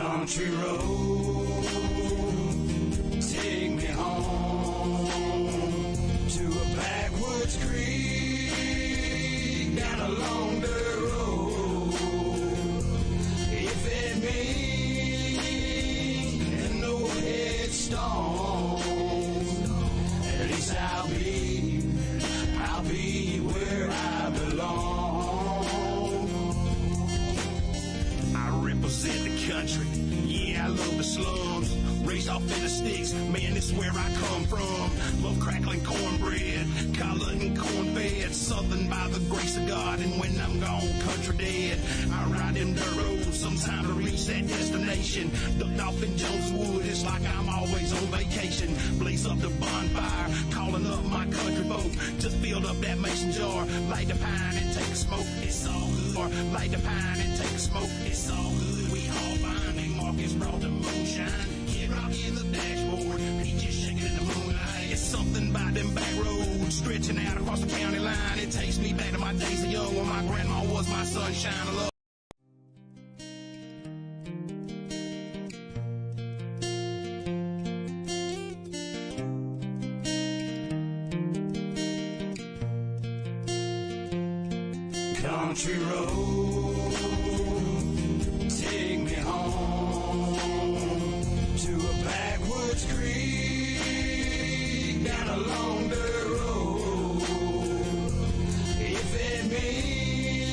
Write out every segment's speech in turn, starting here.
Country road, take me home to a backwoods creek down a long dirt road. If it means no headstone, at least I'll be where I belong. I represent the country, yeah, I love the slums. Raised off in the sticks, man, this is where I come from. Love crackling cornbread, collar and corn fed. Southern by the grace of God, and when I'm gone, country dead. I ride them dirt roads, sometime to reach that destination. Ducked off in Jones Wood, it's like I'm always on vacation. Blaze up the bonfire, calling up my country folk. Just filled up that mason jar, light the pine and take a smoke, it's all good. Or light the pine and take a smoke, it's all good. We all fine, and Marcus brought the moonshine. Rocky in the dashboard, peaches shaking in the moonlight. It's something by them back roads stretching out across the county line. It takes me back to my days of young when my grandma was my sunshine of love. Country road, take me home to a backwoods creek down a long dirt road. If it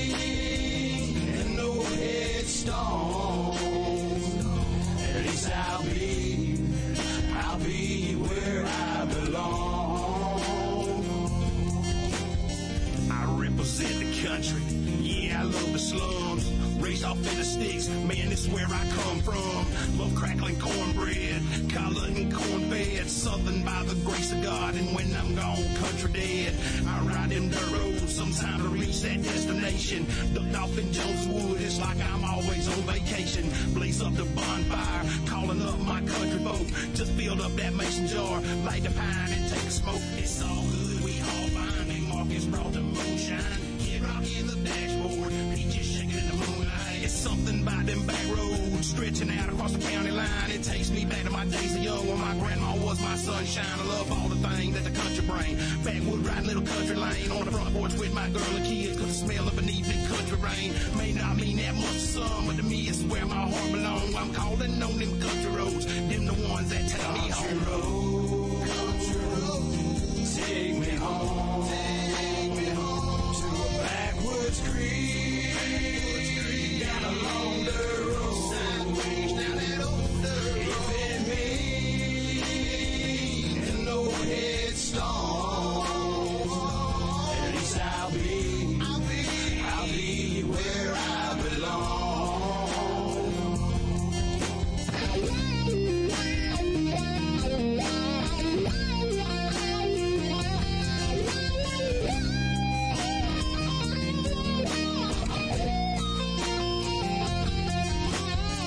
means no headstone, at least I'll be where I belong. I represent the country, yeah, I love the slums. Raised off in the sticks, man, this is where I come from. Love crackling cornbread, collar and corn fed. Southern by the grace of God, and when I'm gone, country dead. I ride them dirt roads, sometime to reach that destination. Ducked off in Jones Wood, it's like I'm always on vacation. Blaze up the bonfire, calling up my country folk. Just filled up that mason jar, light the pine and take a smoke, it's all good. We all fine, and Marcus brought the moonshine. Kid Rocky in the dashboard, peaches shaking in the moonlight. It's something by them back roads stretching out across the county line. It takes me back to my days of young when my grandma was my sunshine. I love all the things that the country bring. Backwood riding little country lane on the front porch with my girl and kids. Cause the smell of beneath the country rain may not mean that much to some, but to me it's where my heart belongs. I'm calling on them country roads, them the ones that take me home. Country road, take me home, to a backwoods creek down a long dirt road. Sideways down that old dirt road. If it means no headstone, at least I'll be where I belong.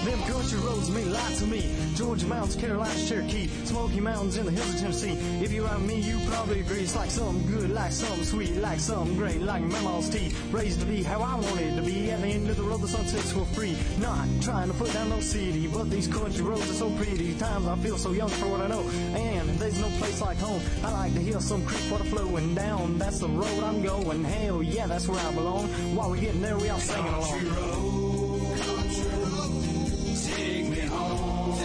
Them country roads mean a lot to me. Georgia Mountains, Carolinas, Cherokee, Smoky Mountains in the hills of Tennessee. If you're like me, you probably agree. It's like something good, like something sweet, like something great, like Mama's tea. Raised to be how I wanted to be. At the end of the road, the sun sets for free. Not trying to put down no city, but these country roads are so pretty. Times I feel so young for what I know. And there's no place like home. I like to hear some creek water flowing down. That's the road I'm going. Hell yeah, that's where I belong. While we're getting there, we all singing along. Country road, take me home,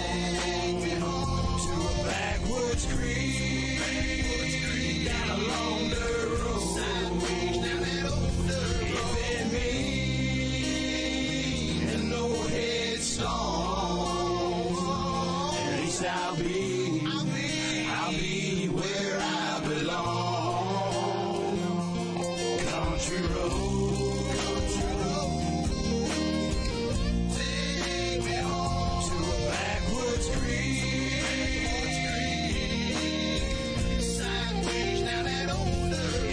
to a backwoods creek, down a long dirt road. Sideways down that old dirt road. If it means no headstone, at least I'll be where I belong. Country road. Sideways down that old dirt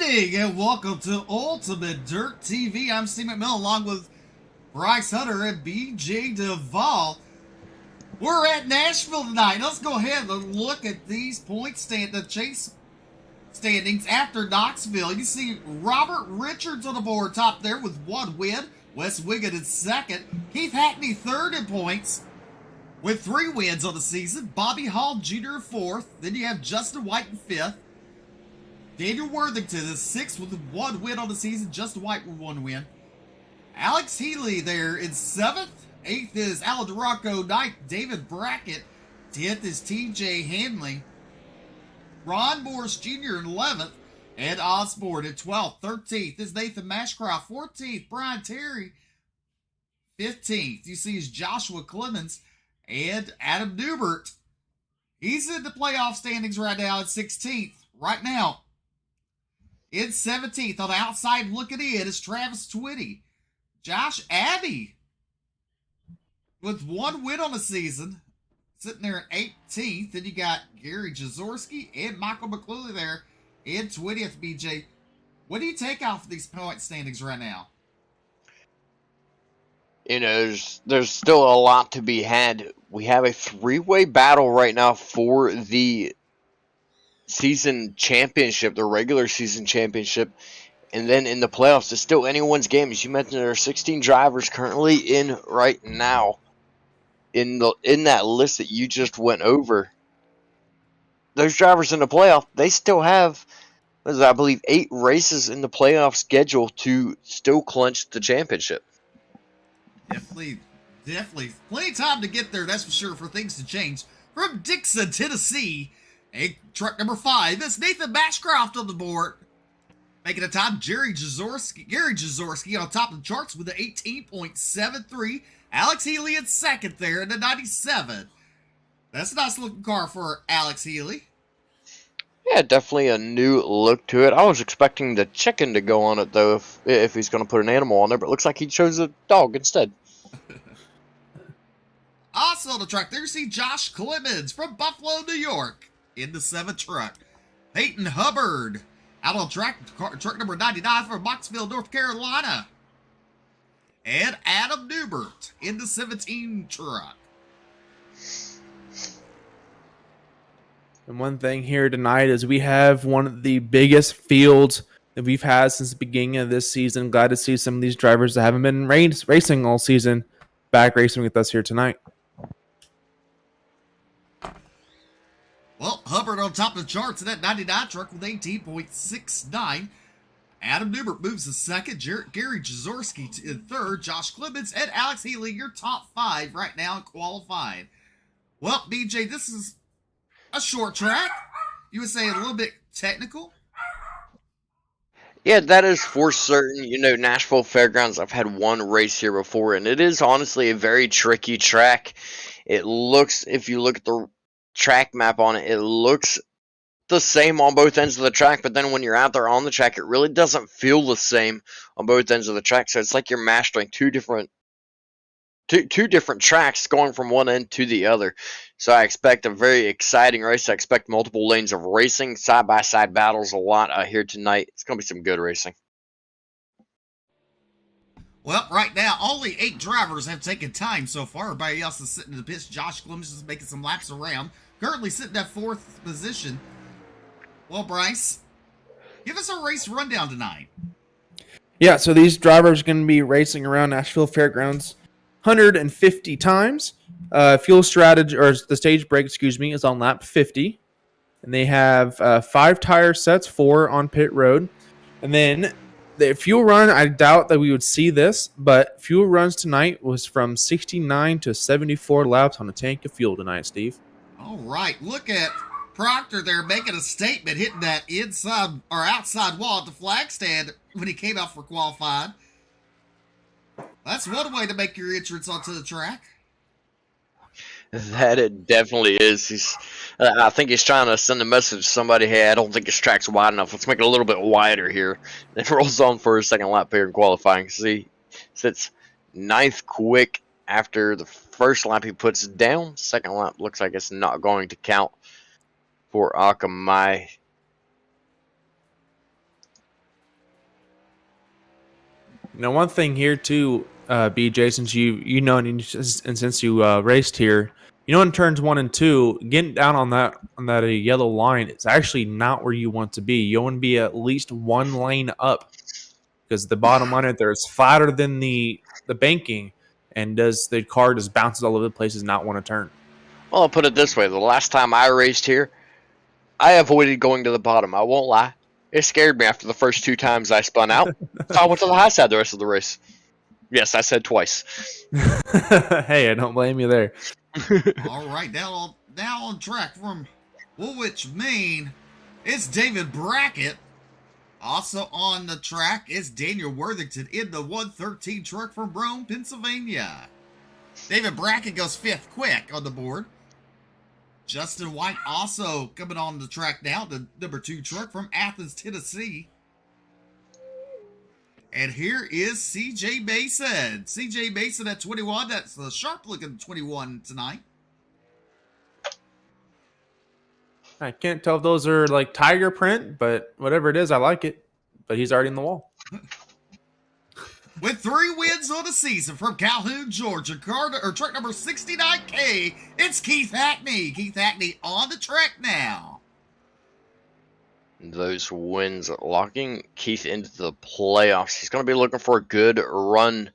morning and welcome to Ultimate Dirt TV. I'm Steve McMillan along with Bryce Hunter and BJ Duvall. We're at Nashville tonight. Let's go ahead and look at these the chase standings after Knoxville. You see Robert Richards on the board top there with 1 win. Wes Wiggin in second. Keith Hackney third in points with 3 wins on the season. Bobby Hall Jr. in fourth. Then you have Justin White in fifth. Daniel Worthington is sixth with 1 win on the season. Justin White with 1 win. Alex Healy there in seventh. Eighth is Alan DeRocco. Ninth, David Brackett. 10th is TJ Hanley. Ron Morris Jr. in 11th. Ed Osborne in 12th. 13th is Nathan Bashcroft. 14th, Brian Terry. 15th, you see, is Joshua Clemens and Adam Newbert. He's in the playoff standings right now at 16th. Right now, in 17th, on the outside looking in, is Travis Twitty. Josh Abbey, with 1 win on the season, sitting there at 18th. Then you got Gary Jaworski and Michael McClellan there in 20th, BJ. What do you take off these point standings right now? You know, there's still a lot to be had. We have a 3-way battle right now for the season championship, the regular season championship, and then in the playoffs, it's still anyone's game. As you mentioned, there are 16 drivers currently in right now in that list that you just went over. Those drivers in the playoff, they still have, I believe, 8 races in the playoff schedule to still clinch the championship. Definitely. Plenty of time to get there, that's for sure, for things to change. From Dixon, Tennessee, truck number 5, it's Nathan Bashcroft on the board. Making a time, Gary Jaworski on top of the charts with an 18.73. Alex Healy in second there in the 97. That's a nice looking car for Alex Healy. Yeah, definitely a new look to it. I was expecting the chicken to go on it, though, if he's going to put an animal on there, but it looks like he chose a dog instead. Also on the track there, you see Josh Clemens from Buffalo, New York in the 7th truck. Peyton Hubbard out on truck number 99 from Moxville, North Carolina. And Adam Newbert in the 17 truck. And one thing here tonight is we have one of the biggest fields that we've had since the beginning of this season. Glad to see some of these drivers that haven't been racing all season back racing with us here tonight. Well, Hubbard on top of the charts in that 99 truck with 18.69. Adam Newbert moves to second. Gary Jaworski in third. Josh Clemens and Alex Healy, your top 5 right now in qualifying. Well, BJ, this is a short track. You would say a little bit technical? Yeah, that is for certain. You know, Nashville Fairgrounds, I've had 1 race here before, and it is honestly a very tricky track. It looks, if you look at the track map on it, it looks the same on both ends of the track, but then when you're out there on the track, it really doesn't feel the same on both ends of the track. So it's like you're mastering two different tracks going from one end to the other. So I expect a very exciting race. I expect multiple lanes of racing, side-by-side battles a lot here tonight. It's going to be some good racing. Well, right now, only 8 drivers have taken time so far. Everybody else is sitting in the pits. Josh Clemens is making some laps around. Currently sitting at 4th position. Well, Bryce, give us a race rundown tonight. Yeah, so these drivers are going to be racing around Nashville Fairgrounds 150 times. Fuel strategy, or the stage break, is on lap 50. And they have 5 tire sets, 4 on pit road. And then the fuel run, I doubt that we would see this, but fuel runs tonight was from 69 to 74 laps on a tank of fuel tonight, Steve. All right, look at Proctor there making a statement, hitting that inside or outside wall at the flag stand when he came out for qualifying. That's one way to make your entrance onto the track. That it definitely is. I think he's trying to send a message to somebody, hey, I don't think this track's wide enough. Let's make it a little bit wider here. Then rolls on for a second lap here in qualifying. See, sits 9th quick after the first lap he puts down. Second lap looks like it's not going to count for Akamai. Now, one thing here too, BJ, since you know, and since you raced here, in turns 1 and 2, getting down on that yellow line, it's actually not where you want to be. You want to be at least one lane up, because the bottom line right there is flatter than the banking, and the car just bounces all over the place, does not want to turn. Well, I'll put it this way: the last time I raced here, I avoided going to the bottom. I won't lie. It scared me after the first 2 times I spun out. So I went to the high side the rest of the race. Yes, I said twice. Hey, I don't blame you there. All right, now on track from Woolwich, Maine, it's David Brackett. Also on the track is Daniel Worthington in the 113 truck from Rome, Pennsylvania. David Brackett goes 5th quick on the board. Justin White also coming on the track now, the number 2 truck from Athens, Tennessee. And here is CJ Mason. CJ Mason at 21. That's the sharp-looking 21 tonight. I can't tell if those are like tiger print, but whatever it is, I like it. But he's already in the wall. With 3 wins on the season from Calhoun, Georgia, truck number 69K, it's Keith Hackney. Keith Hackney on the track now. Those wins locking Keith into the playoffs. He's going to be looking for a good run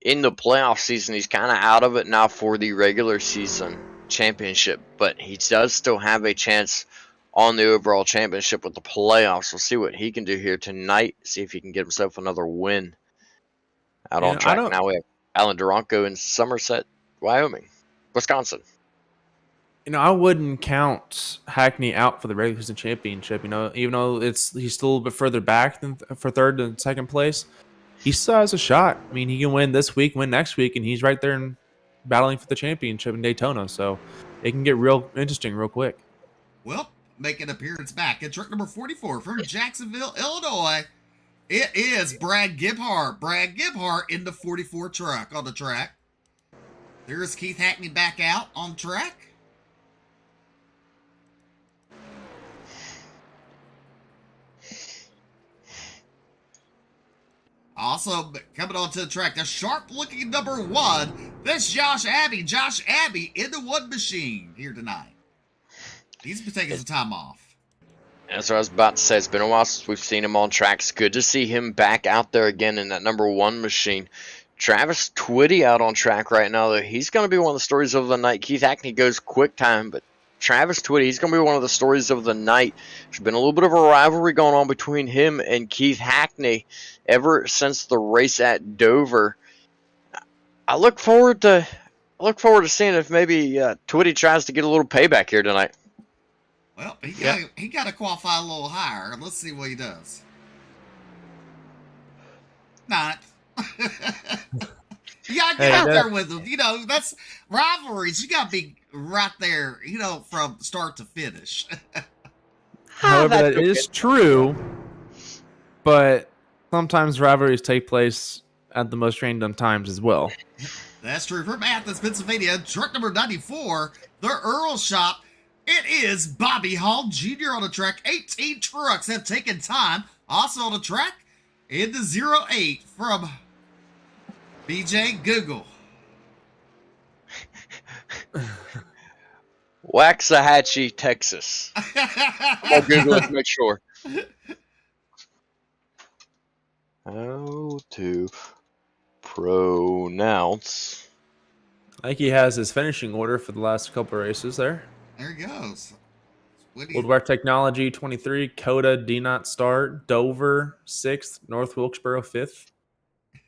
in the playoff season. He's kind of out of it now for the regular season championship, but he does still have a chance on the overall championship with the playoffs. We'll see what he can do here tonight, see if he can get himself another win. Out on track now, we have Alan Duranko in Somerset, Wisconsin. I wouldn't count Hackney out for the regular season championship. Even though he's still a little bit further back than for 3rd and 2nd place, he still has a shot. I mean, he can win this week, win next week, and he's right there and battling for the championship in Daytona. So it can get real interesting real quick. Well, make an appearance back at truck number 44 from Jacksonville, Illinois. It is Brad Gebhardt. Brad Gebhardt in the 44 truck on the track. There's Keith Hackney back out on track. Also coming onto the track, the sharp-looking number 1. That's Josh Abbey. Josh Abbey in the 1 machine here tonight. He's been taking some time off. That's what I was about to say. It's been a while since we've seen him on tracks. Good to see him back out there again in that number 1 machine. Travis Twitty out on track right now, though. He's going to be one of the stories of the night. Keith Hackney goes quick time, but Travis Twitty, he's going to be one of the stories of the night. There's been a little bit of a rivalry going on between him and Keith Hackney ever since the race at Dover. I look forward to seeing if maybe Twitty tries to get a little payback here tonight. Well, he got to qualify a little higher. Let's see what he does. Not. You got to get out there with him. That's rivalries. You got to be right there, from start to finish. However, that is true, but sometimes rivalries take place at the most random times as well. That's true. From Athens, Pennsylvania, truck number 94, the Earl Shop. It is Bobby Hall Jr. on the track. 18 trucks have taken time. Also on the track, in the 08 from BJ Google. Waxahachie, Texas. I'll Google it to make sure. How to pronounce. I think he has his finishing order for the last couple of races there. There he goes. Woodware Technology 23, Coda D-Not start, Dover 6th, North Wilkesboro 5th.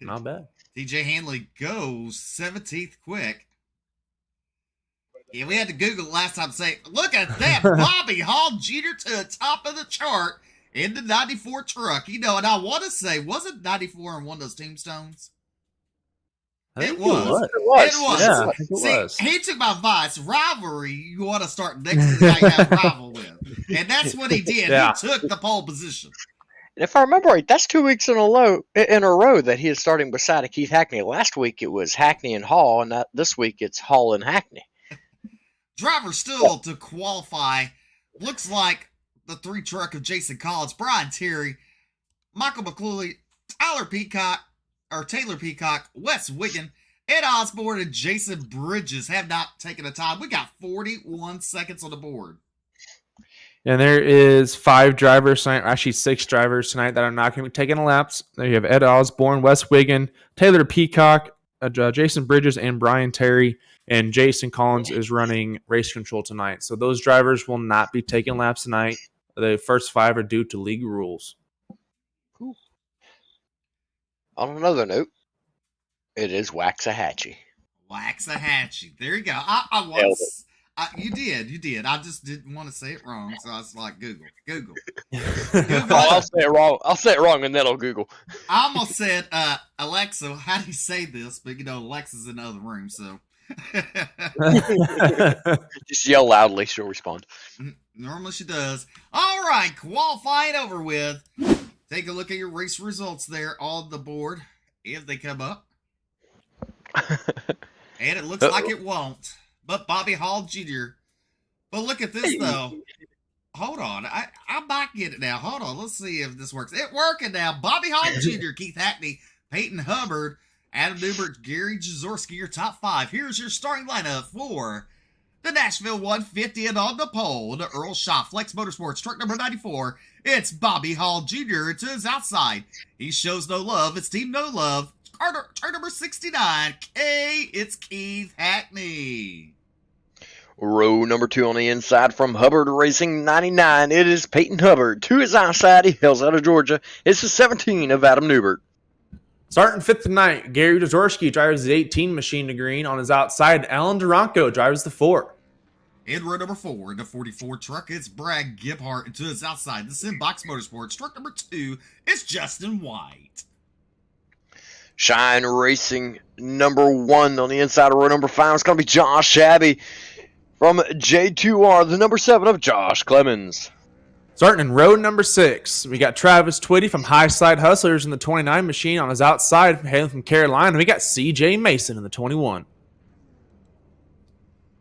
Not bad. TJ Hanley goes 17th quick. Yeah, we had to Google it last time to say, look at that, Bobby Hall Jr. to the top of the chart in the 94 truck. And I want to say, wasn't 94 in one of those tombstones? It was. Yeah, I think it was. He took my advice. Rivalry, you want to start next to the guy you have a rival with. And that's what he did. Yeah. He took the pole position. And if I remember right, that's 2 weeks in a row that he is starting beside Keith Hackney. Last week it was Hackney and Hall, and this week it's Hall and Hackney. Driver still to qualify. Looks like the 3 truck of Jason Collins, Brian Terry, Michael McClooley, Tyler Peacock, Taylor Peacock, Wes Wiggin, Ed Osborne, and Jason Bridges have not taken a time. We got 41 seconds on the board. And there is 5 drivers tonight, actually 6 drivers tonight that are not going to be taking laps. There you have Ed Osborne, Wes Wiggin, Taylor Peacock, Jason Bridges, and Brian Terry. And Jason Collins is running race control tonight. So those drivers will not be taking laps tonight. The first 5 are due to league rules. Cool. On another note, it is Waxahachie. Waxahachie. There you go. You did. I just didn't want to say it wrong, so I was like, Google. I'll say it wrong. I'll say it wrong, and then I'll Google. I almost said, Alexa, how do you say this? But, Alexa's in the other room, so. Just yell loudly, she'll respond. Normally she does. All right, qualifying over with. Take a look at your race results there on the board, if they come up. And it looks like it won't. But Bobby Hall Jr. But look at this, though. Hold on. I might get it now. Hold on. Let's see if this works. It's working now. Bobby Hall Jr., Keith Hackney, Peyton Hubbard, Adam Newbert, Gary Jaworski, your top 5. Here's your starting lineup for the Nashville 150 and on the pole, the Earl Shaw Flex Motorsports truck number 94. It's Bobby Hall Jr. to his outside. He shows no love. It's Team No Love. Turn number 69. It's Keith Hackney. Row number 2 on the inside from Hubbard Racing 99. It is Peyton Hubbard. To his outside, he hails out of Georgia. It's the 17 of Adam Newbert. Starting 5th tonight, Gary Jaworski drives the 18 machine to green. On his outside, Alan Duranko drives the 4. In row number 4, in the 44 truck, it's Brad Giphart. And to his outside, the Simbox Motorsports truck number 2 is Justin White. Shine Racing number 1 on the inside of row number 5. It's going to be Josh Shabby from J2R, the number 7 of Josh Clemens. Starting in row number 6, we got Travis Twitty from High Side Hustlers in the 29 machine. On his outside, hailing from Carolina, we got CJ Mason in the 21.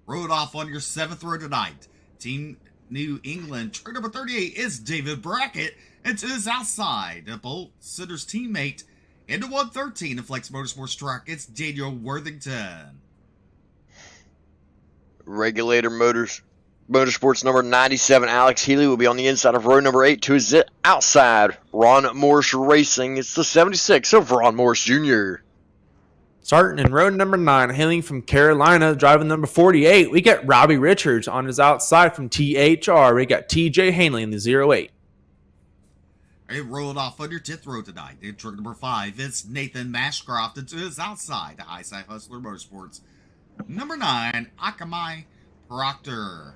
Rode off on your 7th row tonight. Team New England, truck number 38 is David Brackett. And to his outside, the Bolt Sitter's teammate, into 113, the Flex Motorsports truck, it's Daniel Worthington. Regulator Motorsports number 97, Alex Healy, will be on the inside of row number 8. To his outside, Ron Morris Racing. It's the 76 of Ron Morris Jr. Starting in row number 9, hailing from Carolina, driving number 48, we got Robbie Richards. On his outside from THR, we got TJ Hanley in the 08. It rolled off on your 10th row tonight. In truck number 5, it's Nathan Bashcroft. And to his outside, the High Side Hustler Motorsports. Number 9, Akamai Proctor.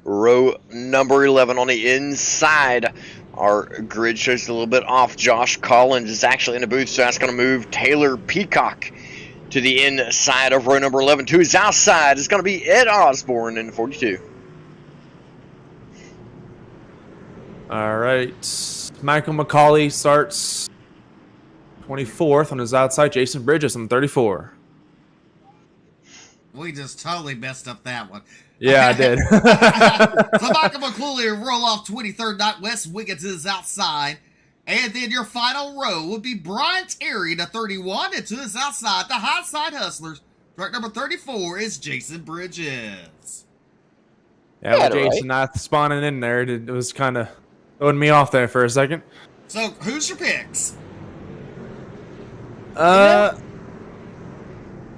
Row number 11 on the inside. Our grid shows a little bit off. Josh Collins is actually in the booth, so that's going to move Taylor Peacock to the inside of row number 11. To his outside is going to be Ed Osborne in 42. All right. Michael McCauley starts 24th. On his outside, Jason Bridges on 34. We just totally messed up that one. Yeah, I did. So Michael McCauley roll off 23rd, not Wes Wiggins is outside. And then your final row would be Brian Terry to 31. And to his outside, the High Side Hustlers. Truck number 34 is Jason Bridges. Yeah, with Jason not spawning in there, it was kind of throwing me off there for a second. So, who's your picks?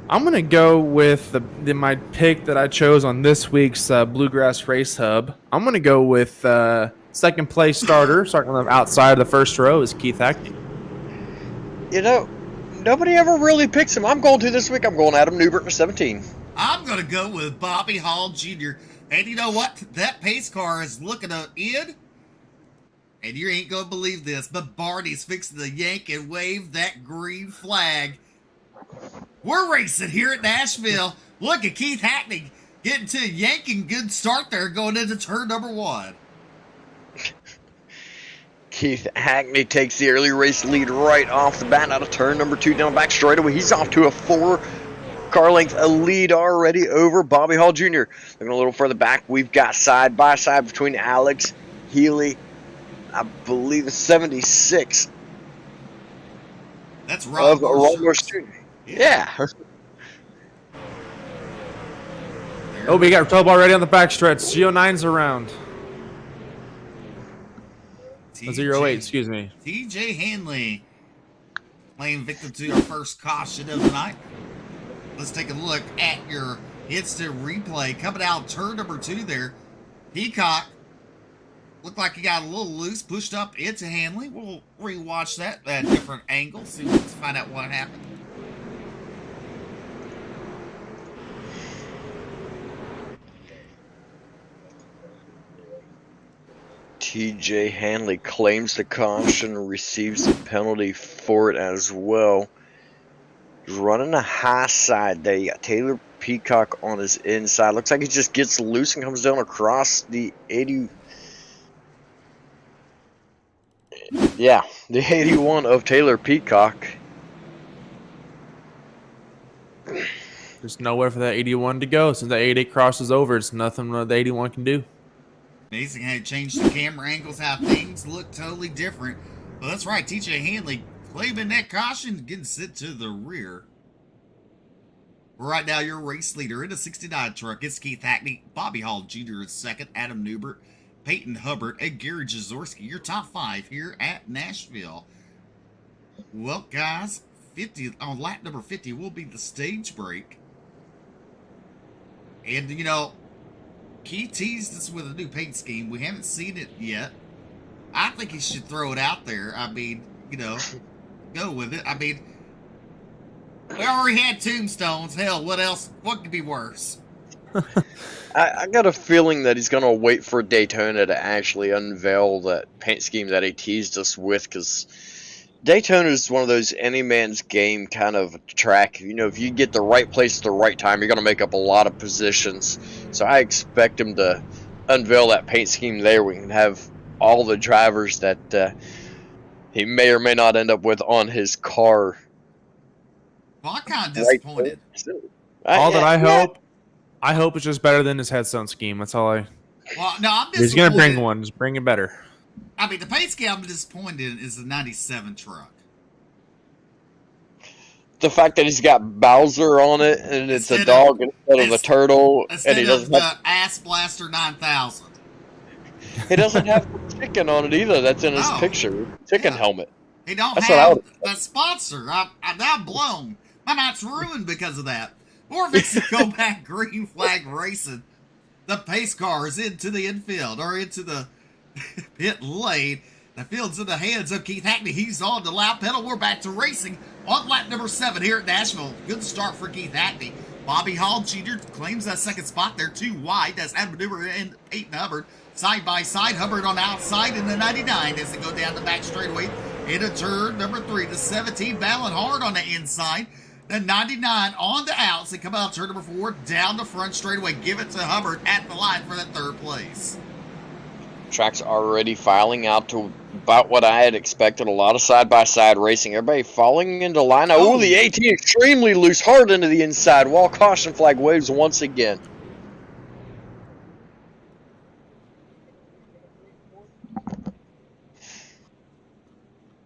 I'm going to go with my pick that I chose on this week's Bluegrass Race Hub. I'm going to go with second place starter, starting on the outside of the first row, is Keith Hackney. Nobody ever really picks him. I'm going to this week. I'm going Adam Newbert for 17. I'm going to go with Bobby Hall Jr. And you know what? That pace car is looking in. And you ain't going to believe this, but Barney's fixing to yank and wave that green flag. We're racing here at Nashville. Look at Keith Hackney getting to a yanking good start there going into turn number 1. Keith Hackney takes the early race lead right off the bat out of turn number 2 down back straightaway. He's off to a 4-car length lead already over Bobby Hall Jr. Looking a little further back, we've got side by side between Alex Healy, I believe, 76. That's Of Ron Morse Jr. Yeah. Oh, we got trouble already on the backstretch. CO9's around. 08, excuse me. TJ Hanley playing victim to our first caution of the night. Let's take a look at your instant replay. Coming out turn number 2 there. Peacock looked like he got a little loose, pushed up into Hanley. We'll rewatch that at different angles, see let's find out what happened. TJ Hanley claims the caution, receives the penalty for it as well. He's running a high side there. You got Taylor Peacock on his inside. Looks like he just gets loose and comes down across the 80. Yeah, the 81 of Taylor Peacock. There's nowhere for that 81 to go. Since the 88 crosses over, it's nothing the 81 can do. Amazing how it changed the camera angles, how things look totally different. Well, that's right, TJ Hanley claiming that caution, getting sent to the rear. Right now, your race leader in a 69 truck is Keith Hackney, Bobby Hall Jr. is second, Adam Newbert, Peyton Hubbard, and Gary Jaworski. Your top 5 here at Nashville. Well, guys, 50 on lap number 50 will be the stage break. And, you know, Keith teased us with a new paint scheme. We haven't seen it yet. I think he should throw it out there. I mean, you know, go with it. I mean, we already had tombstones. Hell, what else? What could be worse? I got a feeling that he's going to wait for Daytona to actually unveil that paint scheme that he teased us with, because Daytona is one of those any man's game kind of track. You know, if you get the right place at the right time, you're going to make up a lot of positions. So I expect him to unveil that paint scheme there. We can have all the drivers that he may or may not end up with on his car. Well, I'm kind of disappointed. I hope it's just better than his headstone scheme. That's all I. Well, no, I'm disappointed. He's going to bring one. Just bring it better. I mean, the paint scheme I'm disappointed in is the 97 truck. The fact that he's got Bowser on it and it's a dog instead of a turtle, and he doesn't have the Ass Blaster 9000. He doesn't have the chicken on it either. That's in his picture. Chicken helmet. He don't have that sponsor. I'm now blown. My night's ruined because of that. Or if it's to go back green flag racing, the pace car is into the infield or into the pit lane. The field's in the hands of Keith Hackney. He's on the lap pedal. We're back to racing on lap number 7 here at Nashville. Good start for Keith Hackney. Bobby Hall Jr. claims that second spot there, 2 wide. That's Adam Newbert and Peyton Hubbard. Side by side, Hubbard on the outside in the 99 as they go down the back straightaway into turn number 3. The 17 battling hard on the inside. The 99 on the outs. They come out turn number 4 down the front straightaway. Give it to Hubbard at the line for that 3rd place. Track's already filing out to about what I had expected. A lot of side-by-side racing. Everybody falling into line. Oh, the 18 extremely loose, hard into the inside wall. Caution flag waves once again.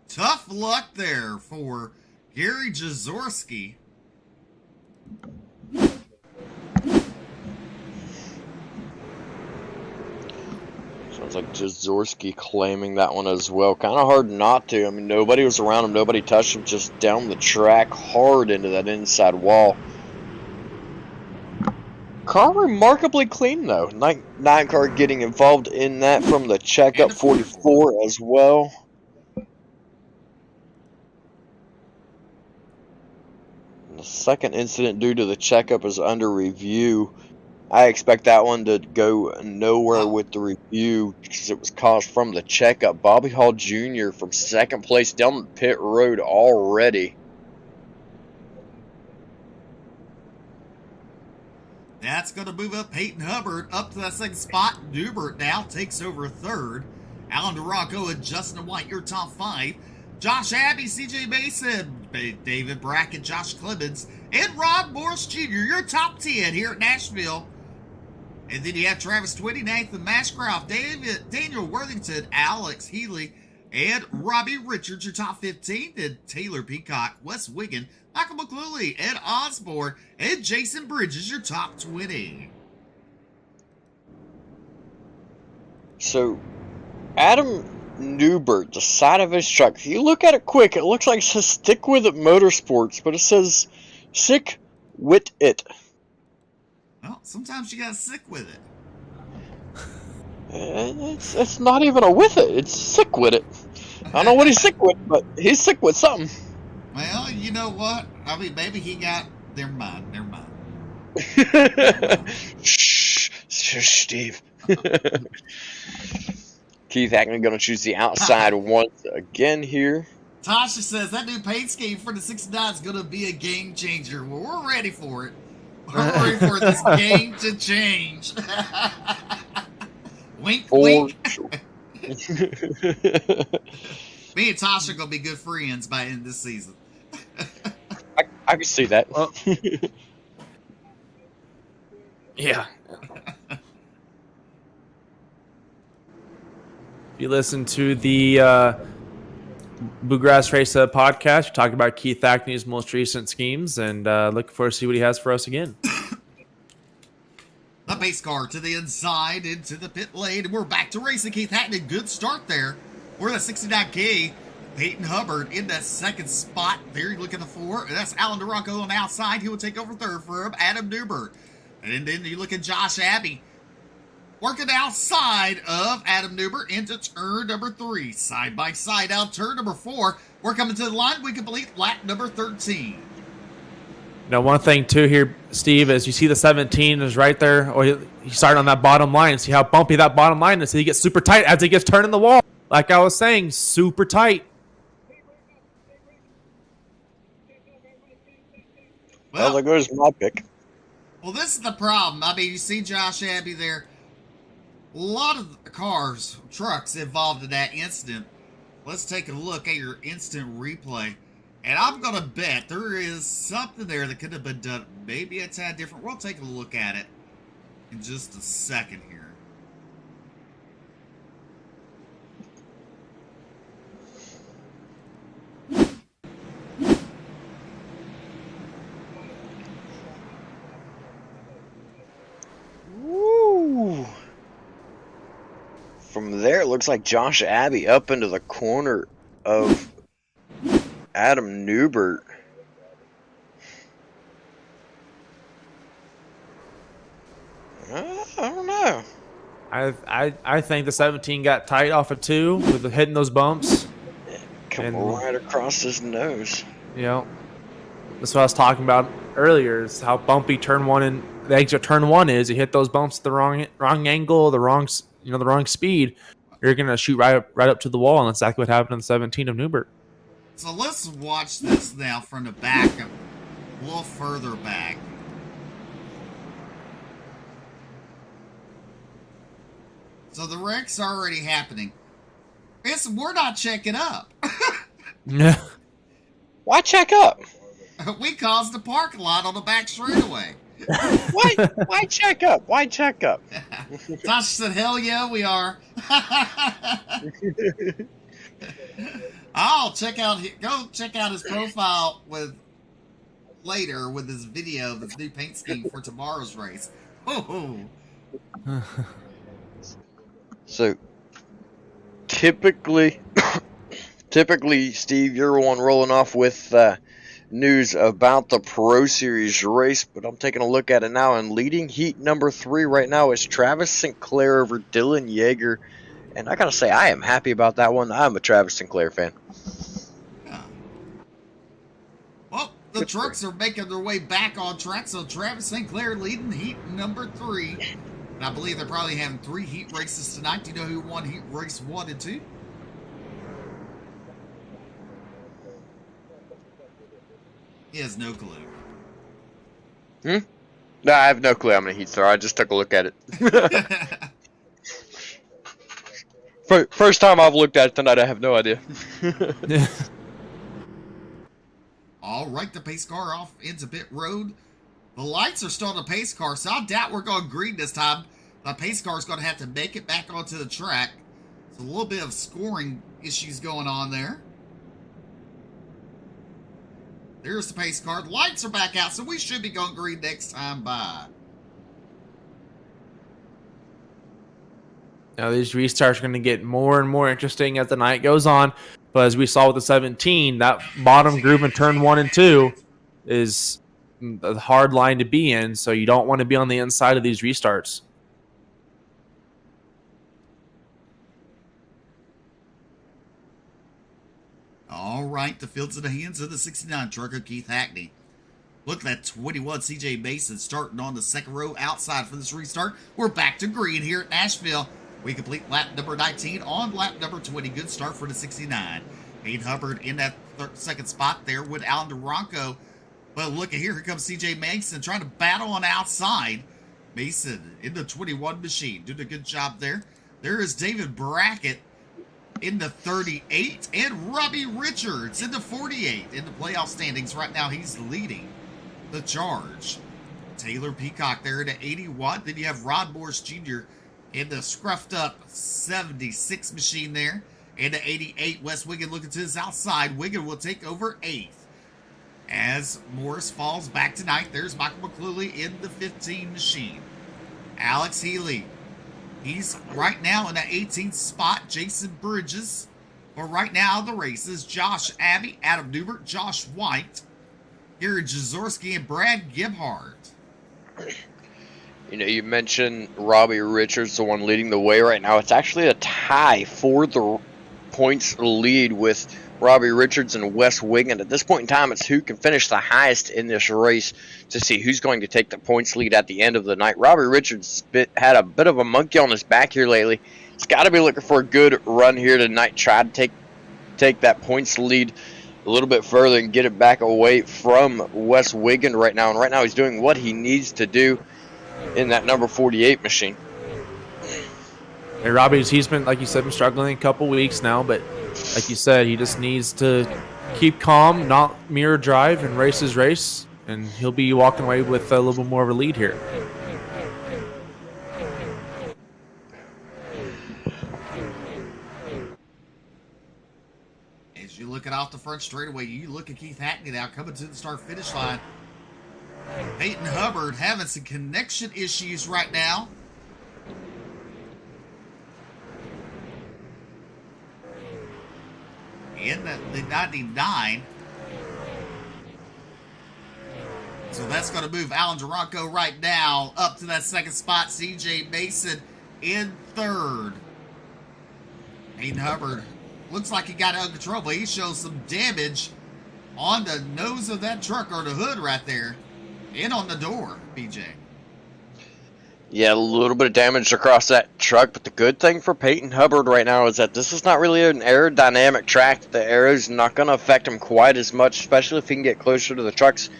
Tough luck there for Gary Jaworski. Sounds like Jaworski claiming that one as well. Kind of hard not to. I mean, nobody was around him. Nobody touched him. Just down the track, hard into that inside wall. Car remarkably clean, though. 9 car getting involved in that from the checkup. 44 as well. The second incident due to the checkup is under review. I expect that one to go nowhere with the review because it was caused from the checkup. Bobby Hall Jr. from 2nd place down the pit road already. That's going to move up Peyton Hubbard up to that 2nd spot. Newbert now takes over 3rd. Alan DeRocco and Justin White, your top 5. Josh Abbey, CJ Mason, David Brackett, Josh Clemens, and Rod Morris Jr., your top 10 here at Nashville. And then you have Travis 29th and Bashcroft, Daniel Worthington, Alex Healy, and Robbie Richards, your top 15, and Taylor Peacock, Wes Wiggin, Michael McCluley, Ed Osborne, and Jason Bridges, your top 20. So, Adam Newbert, the side of his truck, if you look at it quick, it looks like it says Stick With It Motorsports, but it says Sick With It. Well, sometimes you gotta stick with it. It's not even a with it, it's sick with it. I don't know what he's sick with, but he's sick with something. Well, you know what? I mean, maybe he got... Never mind. Shh, Steve. Keith Hackney going to choose the outside once again here. Tasha says that new paint scheme for the 69 is going to be a game changer. Well, we're ready for it. We're ready for this game to change. Wink, wink. Sure. Me and Tasha are going to be good friends by the end of this season. I can see that. Well, yeah. If you listen to the Bluegrass Race podcast, we talk about Keith Hackney's most recent schemes, and looking forward to see what he has for us again. The pace car to the inside into the pit lane, and we're back to racing. Keith Hackney, good start there. We're at 69K. Peyton Hubbard in that second spot there. You look at the four. That's Alan DeRocco on the outside. He will take over third for him. Adam Newbert. And then you look at Josh Abbey working outside of Adam Newbert into turn number 3. Side by side out turn number 4. We're coming to the line. We complete lap number 13. Now, one thing, too, here, Steve, is you see the 17 is right there, or you start on that bottom line. See how bumpy that bottom line is. So he gets super tight as he gets turned in the wall. Like I was saying, super tight. Well, there goes my pick. Well, this is the problem. I mean, you see Josh Abbey there. A lot of cars, trucks involved in that incident. Let's take a look at your instant replay. And I'm going to bet there is something there that could have been done. Maybe a tad different. We'll take a look at it in just a second here. Woo! From there, it looks like Josh Abbey up into the corner of Adam Newbert. I don't know. I think the 17 got tight off of 2 with hitting those bumps. Come right across his nose. You know, that's what I was talking about earlier, is how bumpy turn 1 and the exit turn 1 is. You hit those bumps at the wrong angle, the wrong speed, you're gonna shoot right up to the wall, and that's exactly what happened in the 17 of Newbert. So let's watch this now from the back, a little further back. So the wreck's already happening. We're not checking up. Yeah. Why check up? We caused a parking lot on the back straightaway. Why check up? Why check up? Tasha said, hell yeah, we are. Go check out his profile later with his video of his new paint scheme for tomorrow's race. Oh. So, typically, Steve, you're the one rolling off with news about the Pro Series race, but I'm taking a look at it now, and leading heat number 3 right now is Travis Sinclair over Dylan Yeager, and I gotta say, I am happy about that one. I'm a Travis Sinclair fan. Yeah. Well, the trucks are making their way back on track, so Travis Sinclair leading heat number 3. And I believe they're probably having 3 heat races tonight. Do you know who won heat race 1 and 2? He has no clue. No, I have no clue how many heats there are. I just took a look at it. First time I've looked at it tonight, I have no idea. All right, the pace car off into pit road. The lights are still on the pace car, so I doubt we're going green this time. The pace car is going to have to make it back onto the track. A little bit of scoring issues going on there. There's the pace card. Lights are back out, so we should be going green next time by. Now these restarts are going to get more and more interesting as the night goes on. But as we saw with the 17, that bottom groove in turn 1 and 2 is a hard line to be in, so you don't want to be on the inside of these restarts. All right, the field's in the hands of the 69 trucker, Keith Hackney. Look at that 21 CJ Mason starting on the second row outside for this restart. We're back to green here at Nashville. We complete lap number 19 on lap number 20. Good start for the 69. Payne Hubbard in that second spot there with Alan Duranco. But look at here comes CJ Mason trying to battle on outside. Mason in the 21 machine, doing a good job there. There is David Brackett in the 38, and Robbie Richards in the 48. In the playoff standings right now, he's leading the charge. Taylor Peacock there in the 81. Then you have Rod Morris Jr. in the scruffed up 76 machine there. And the 88, Wes Wiggin looking to his outside. Wiggin will take over 8th. As Morris falls back to 9th, there's Michael McCluley in the 15 machine. Alex Healy, he's right now in the 18th spot. Jason Bridges. For right now, the races, Josh Abbey, Adam Newbert, Josh White, Gary Jazorski, and Brad Gebhardt. You know, you mentioned Robbie Richards, the one leading the way right now. It's actually a tie for the points lead with Robbie Richards and Wes Wiggin. At this point in time, it's who can finish the highest in this race to see who's going to take the points lead at the end of the night. Robbie Richards had a bit of a monkey on his back here lately. He's got to be looking for a good run here tonight. Try to take that points lead a little bit further and get it back away from Wes Wiggin right now. And right now he's doing what he needs to do in that number 48 machine. Hey, Robbie's, he's been, like you said, been struggling a couple weeks now, but like you said, he just needs to keep calm, not mirror drive, and race his race, and he'll be walking away with a little bit more of a lead here. As you look at off the front straightaway, you look at Keith Hackney now coming to the start-finish line. Peyton Hubbard having some connection issues right now. In the 99. So that's going to move Alan Duranco right now up to that second spot. CJ Mason in third. Peyton Hubbard looks like he got it under control, but he shows some damage on the nose of that truck, or the hood right there, and on the door, BJ. Yeah, a little bit of damage across that truck, but the good thing for Peyton Hubbard right now is that this is not really an aerodynamic track. The aero's not going to affect him quite as much, especially if he can get closer to the trucks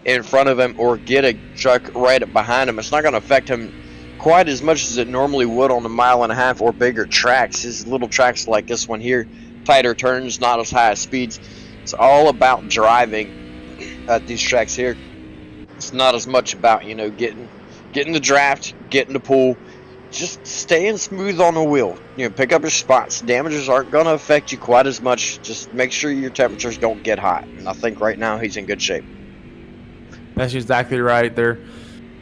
in front of him or get a truck right behind him. It's not going to affect him quite as much as it normally would on a 1.5 mile or bigger tracks. His little tracks like this one here, tighter turns, not as high speeds. It's all about driving at these tracks here. It's not as much about, you know, getting the draft, getting the pull, just staying smooth on the wheel. You know, pick up your spots. Damages aren't going to affect you quite as much. Just make sure your temperatures don't get hot. And I think right now he's in good shape. That's exactly right there,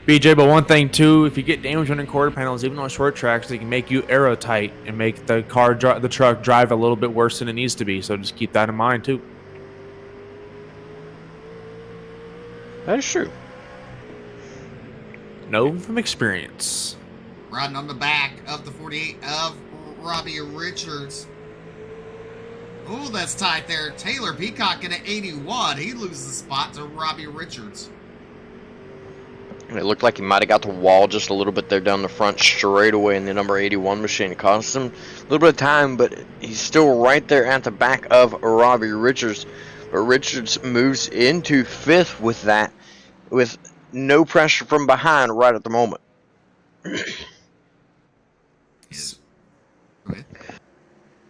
BJ. But one thing too, if you get damage on the quarter panels, even on short tracks, they can make you aero tight and make the truck drive a little bit worse than it needs to be. So just keep that in mind too. That is true. Know from experience. Riding on the back of the 48 of Robbie Richards. Oh, that's tight there. Taylor Peacock in at 81. He loses the spot to Robbie Richards. It looked like he might have got the wall just a little bit there down the front straightaway in the number 81 machine. It cost him a little bit of time, but he's still right there at the back of Robbie Richards. But Richards moves into 5th with that, with no pressure from behind right at the moment.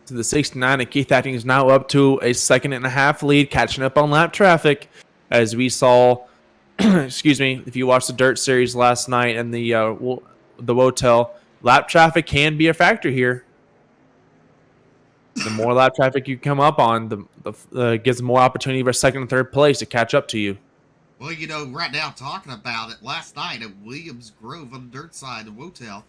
To the 69, and Keith Hackney is now up to a 2.5 lead, catching up on lap traffic, as we saw. Excuse me. If you watched the Dirt Series last night and the Wotel, lap traffic can be a factor here. The more lap traffic you come up on, the gives more opportunity for second and third place to catch up to you. Well, right now, talking about it, last night at Williams Grove on the dirt side of Wotel,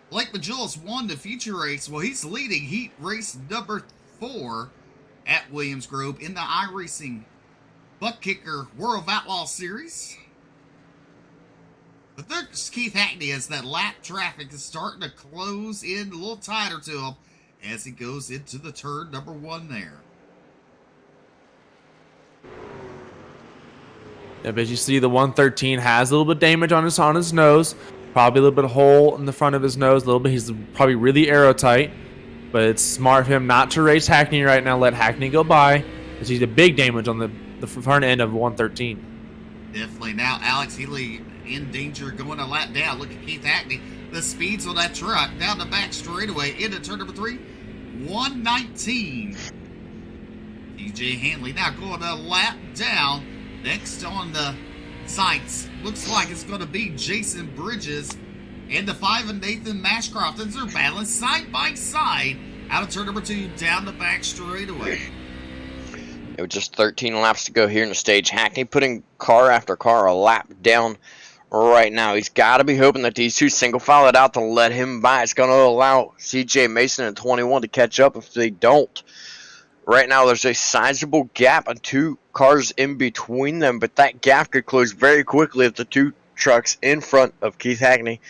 Blake Majulis won the feature race. Well, he's leading heat race number 4 at Williams Grove in the iRacing Buck Kicker World of Outlaw Series. But there's Keith Hackney as that lap traffic is starting to close in a little tighter to him as he goes into the turn number 1 there. Yeah, but you see the 113 has a little bit of damage on his nose. Probably a little bit of hole in the front of his nose. A little bit. He's probably really aero tight. But it's smart of him not to race Hackney right now. Let Hackney go by. Because he's a big damage on the front end of 113. Definitely. Now Alex Healy in danger going a lap down. Look at Keith Hackney. The speeds on that truck down the back straightaway into turn number 3. 119. TJ Hanley now going a lap down. Next on the sights, looks like it's going to be Jason Bridges and the 5 and Nathan Bashcroft. They're battling side by side out of turn number 2 down the back straightaway. With just 13 laps to go here in the stage, Hackney putting car after car a lap down right now. He's got to be hoping that these two single file it out to let him by. It's going to allow CJ Mason and 21 to catch up. If they don't, right now there's a sizable gap and 2 cars in between them, but that gap could close very quickly if the 2 trucks in front of Keith Hackney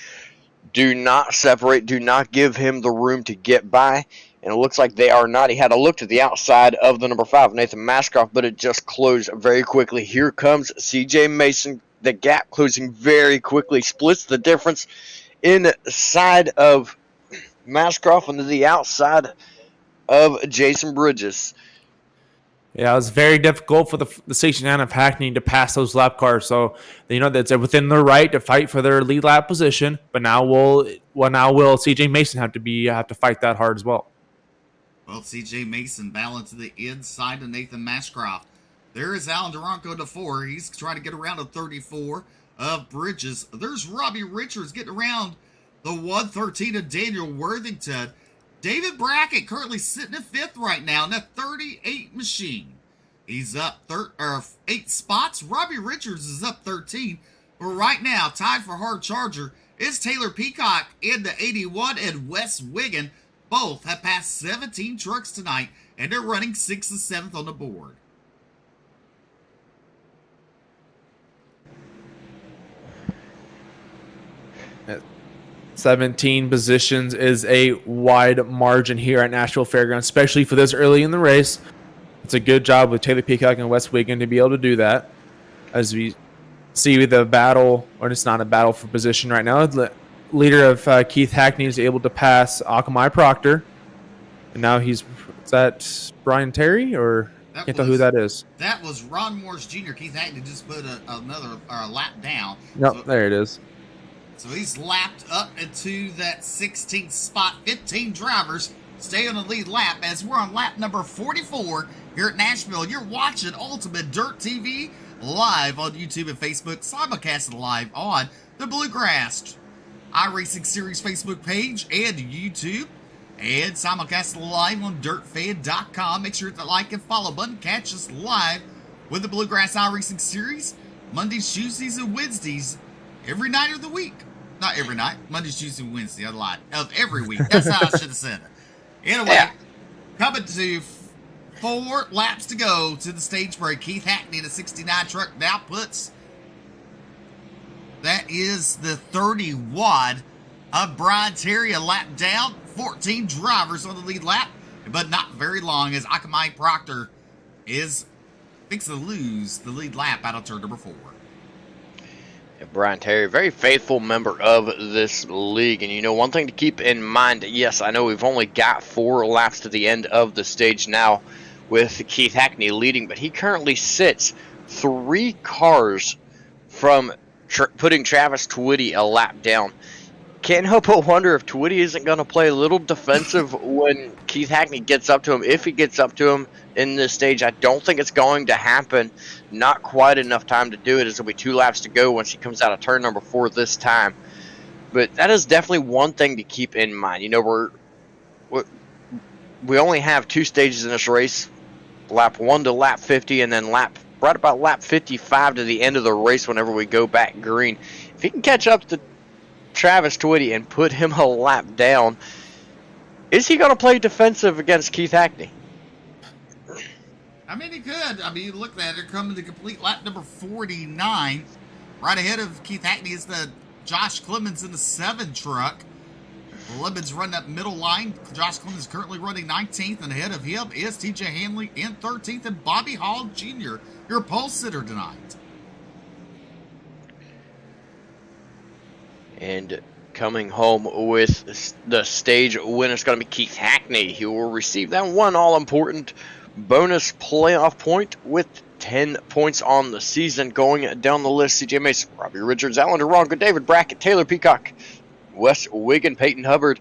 do not separate, do not give him the room to get by. And it looks like they are not. He had a look to the outside of the number 5, Nathan Bashcroft, but it just closed very quickly. Here comes CJ Mason. The gap closing very quickly. Splits the difference inside of Bashcroft and to the outside of Jason Bridges. Yeah, it was very difficult for the station end of Hackney to pass those lap cars. So, that's within their right to fight for their lead lap position. But now will CJ Mason have to fight that hard as well? Well, CJ Mason battling to the inside of Nathan Bashcroft. There is Alan Duranco to 4. He's trying to get around to 34 of Bridges. There's Robbie Richards getting around the 113 of Daniel Worthington. David Brackett currently sitting at 5th right now in that 38 machine. He's up 8 spots. Robbie Richards is up 13. But right now, tied for hard charger is Taylor Peacock in the 81 and Wes Wiggin. Both have passed 17 trucks tonight, and they're running 6th and 7th on the board. At 17 positions is a wide margin here at Nashville Fairgrounds, especially for this early in the race. It's a good job with Taylor Peacock and Wes Wiggin to be able to do that. As we see the battle, or it's not a battle for position right now. The leader of Keith Hackney is able to pass Akamai Proctor. And now is that Brian Terry, or can't tell who that is. That was Ron Morris Jr. Keith Hackney just put another lap down. Nope, so, there it is. So he's lapped up into that 16th spot. 15 drivers stay on the lead lap as we're on lap number 44 here at Nashville. You're watching Ultimate Dirt TV live on YouTube and Facebook, simulcasted live on the Bluegrass iRacing Series Facebook page and YouTube, and simulcasted live on dirtfan.com. Make sure to like and follow button. Catch us live with the Bluegrass iRacing Series Mondays, Tuesdays, and Wednesdays every night of the week. Not every night. Mondays, Tuesdays, and Wednesdays. I lied. Of every week. That's how I should have said it. Anyway, coming to 4 laps to go to the stage break. Keith Hackney, the 69 truck, now puts, that is the 30 wad of Brian Terry, a lap down. 14 drivers on the lead lap, but not very long as Akamai Proctor is fixing to lose the lead lap out of turn number 4. Brian Terry, very faithful member of this league. And one thing to keep in mind, yes, I know we've only got 4 laps to the end of the stage now with Keith Hackney leading, but he currently sits 3 cars from putting Travis Twitty a lap down. Can't help but wonder if Twitty isn't going to play a little defensive when Keith Hackney gets up to him. If he gets up to him in this stage, I don't think it's going to happen. Not quite enough time to do it, as there'll be 2 laps to go once he comes out of turn number 4 this time. But that is definitely one thing to keep in mind. we only have 2 stages in this race, lap 1 to lap 50, and then right about lap 55 to the end of the race whenever we go back green. If he can catch up to Travis Twitty and put him a lap down, is he going to play defensive against Keith Hackney? I mean, he could. I mean, you look at it, coming to complete lap number 49. Right ahead of Keith Hackney is the Josh Clemens in the 7 truck. Clemens running that middle line. Josh Clemens is currently running 19th, and ahead of him is TJ Hanley in 13th, and Bobby Hall Jr., your pole sitter tonight. And coming home with the stage winner is going to be Keith Hackney. He will receive that one all-important bonus playoff point with 10 points on the season. Going down the list, CJ Mason, Robbie Richards, Alan Durango, David Brackett, Taylor Peacock, Wes Wiggin, Peyton Hubbard,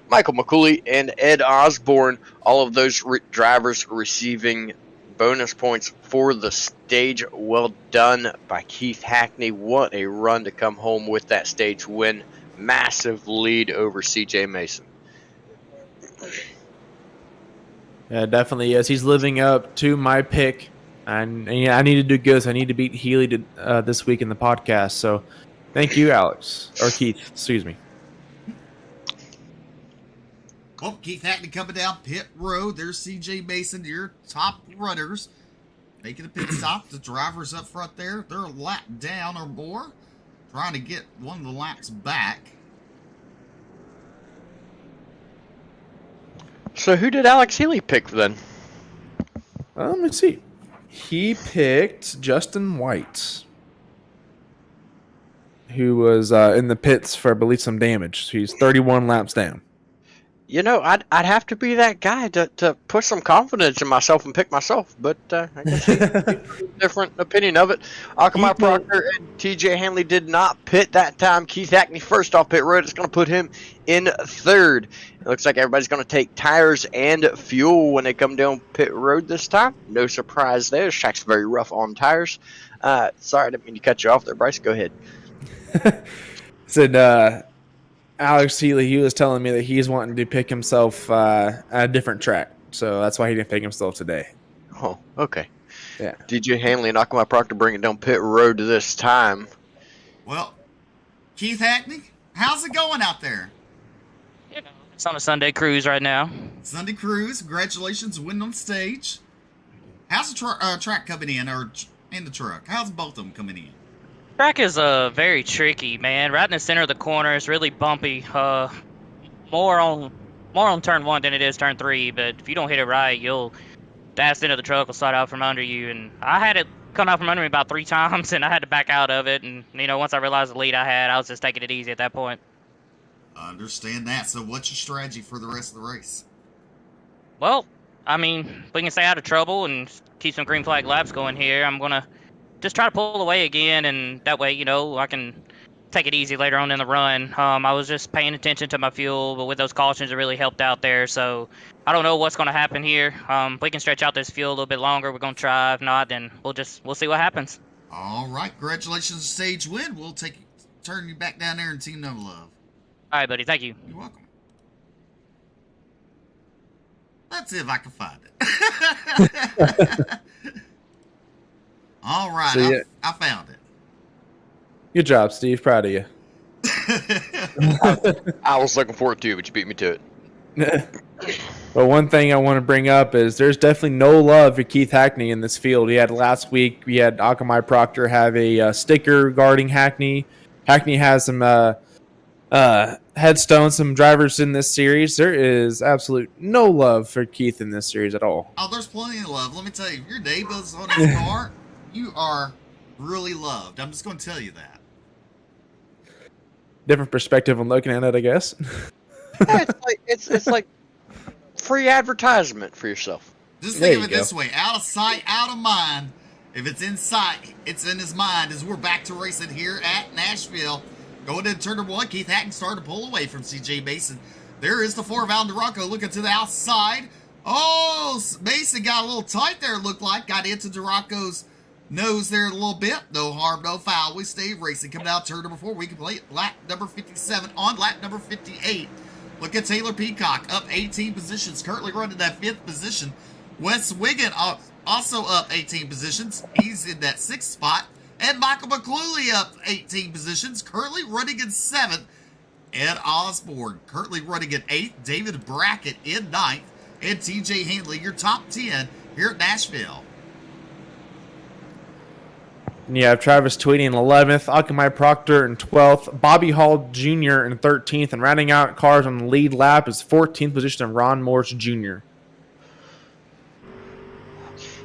Michael McCooley, and Ed Osborne. All of those drivers receiving bonus points for the stage. Well done by Keith Hackney. What a run to come home with that stage win. Massive lead over CJ Mason. Yeah, definitely is. He's living up to my pick. And I need to do good. So I need to beat Healy this week in the podcast. So thank you, Alex. Or Keith, excuse me. Well, Keith Hackney coming down pit road. There's CJ Mason, your top runners. Making a pit stop. The drivers up front there, they're a lap down or more. Trying to get one of the laps back. So who did Alex Healy pick then? Let me see. He picked Justin White, who was in the pits for, I believe, some damage. So he's 31 laps down. You know, I'd have to be that guy to put some confidence in myself and pick myself, but I guess he has a different opinion of it. Akamai Proctor and TJ Hanley did not pit that time. Keith Hackney first off pit road. It's going to put him in 3rd. It looks like everybody's going to take tires and fuel when they come down pit road this time. No surprise there. This track's very rough on tires. Sorry, I didn't mean to cut you off there, Bryce. Go ahead. Said Alex Healy, he was telling me that he's wanting to pick himself at a different track. So that's why he didn't pick himself today. Oh, okay. Yeah. DJ Hanley and Akamai Proctor bring it down pit road this time. Well, Keith Hackney, how's it going out there? You know, it's on a Sunday cruise right now. Sunday cruise. Congratulations, winning on stage. How's the track coming in, or in the truck? How's both of them coming in? Track is very tricky, man. Right in the center of the corner, it's really bumpy. More on turn 1 than it is turn 3. But if you don't hit it right, the ass end of the truck will slide out from under you. And I had it come out from under me about 3 times, and I had to back out of it. And once I realized the lead I had, I was just taking it easy at that point. I understand that. So, what's your strategy for the rest of the race? Well, I mean, we can stay out of trouble and keep some green flag laps going here. I'm gonna just try to pull away again, and that way, I can take it easy later on in the run. I was just paying attention to my fuel, but with those cautions, it really helped out there. So I don't know what's going to happen here. If we can stretch out this fuel a little bit longer, we're going to try. If not, then we'll see what happens. All right. Congratulations, stage win. We'll turn you back down there and Team No Love. All right, buddy. Thank you. You're welcome. Let's see if I can find it. All right, So, I found it. Good job, Steve. Proud of you. I was looking forward to it, but you beat me to it. But one thing I want to bring up is there's definitely no love for Keith Hackney in this field. We had last week, we had Akamai Proctor have a sticker regarding Hackney. Hackney has some headstones, some drivers in this series. There is absolute no love for Keith in this series at all. Oh, there's plenty of love. Let me tell you, if your neighbor's on his car, you are really loved. I'm just going to tell you that. Different perspective on looking at it, I guess. Yeah, it's like free advertisement for yourself. Just There think of you it go. this way: out of sight, out of mind. If it's in sight, it's in his mind. As we're back to racing here at Nashville, going into turn 1, Keith Hackney started to pull away from CJ Mason. There is the 4 of Alan Durango looking to the outside. Oh, Mason got a little tight there. It looked like got into Durango's nose there a little bit. No harm, no foul. We stay racing. Coming out turn number 4. We complete lap number 57 on lap number 58. Look at Taylor Peacock, up 18 positions, currently running that 5th position. Wes Wiggin also up 18 positions. He's in that 6th spot. And Michael McCluley up 18 positions, currently running in 7th. Ed Osborne currently running in 8th. David Brackett in 9th. And TJ Handley, your top 10 here at Nashville. And you have Travis Tweedy in 11th, Akamai Proctor in 12th, Bobby Hall Jr. in 13th, and rounding out cars on the lead lap is 14th position of Ron Morse Jr.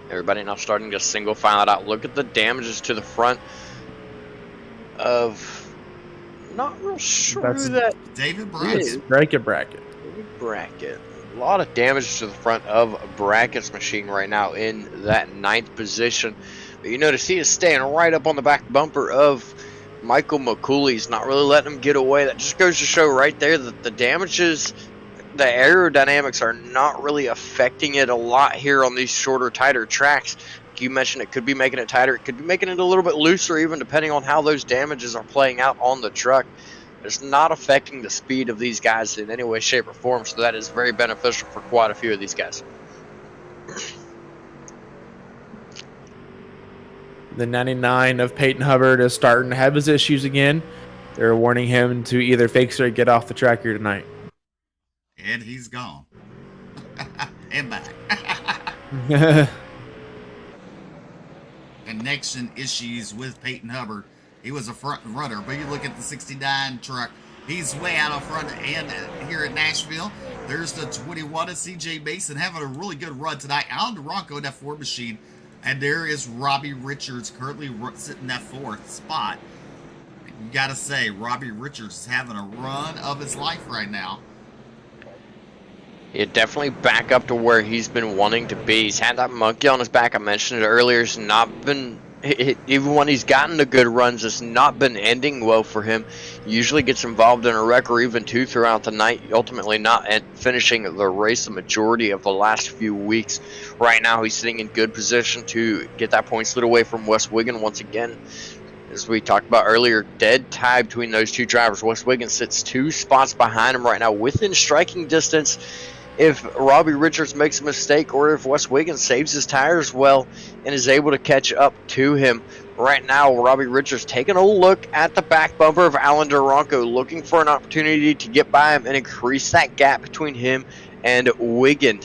Everybody now starting to single file it out. Look at the damages to the front of... Not real sure That's who that David Brackett. is. Bracket. Bracket. A lot of damage to the front of Brackett's machine right now in that 9th position. But you notice he is staying right up on the back bumper of Michael McCooley. He's not really letting him get away. That just goes to show right there that the damages, the aerodynamics are not really affecting it a lot here on these shorter, tighter tracks. You mentioned it could be making it tighter. It could be making it a little bit looser, even depending on how those damages are playing out on the truck. It's not affecting the speed of these guys in any way, shape, or form, so that is very beneficial for quite a few of these guys. The 99 of Peyton Hubbard is starting to have his issues again. They're warning him to either fix it or get off the track here tonight. And he's gone. And back. Connection issues with Peyton Hubbard. He was a front runner, but you look at the 69 truck, he's way out of front. And here at Nashville, there's the 21 of CJ Mason having a really good run tonight. Alan DeRonco in that Ford machine, and there is Robbie Richards currently sitting in that 4th spot. You gotta say, Robbie Richards is having a run of his life right now. Yeah, definitely back up to where he's been wanting to be. He's had that monkey on his back. I mentioned it earlier. He's not been, even when he's gotten the good runs, it's not been ending well for him. He usually gets involved in a wreck or even 2 throughout the night, ultimately not finishing the race the majority of the last few weeks. Right now, he's sitting in good position to get that point slid away from Wes Wiggin once again. As we talked about earlier, dead tie between those two drivers. Wes Wiggin sits 2 spots behind him right now, within striking distance. If Robbie Richards makes a mistake or if Wes Wiggin saves his tires well and is able to catch up to him. Right now, Robbie Richards taking a look at the back bumper of Alan DeRonco, looking for an opportunity to get by him and increase that gap between him and Wiggin.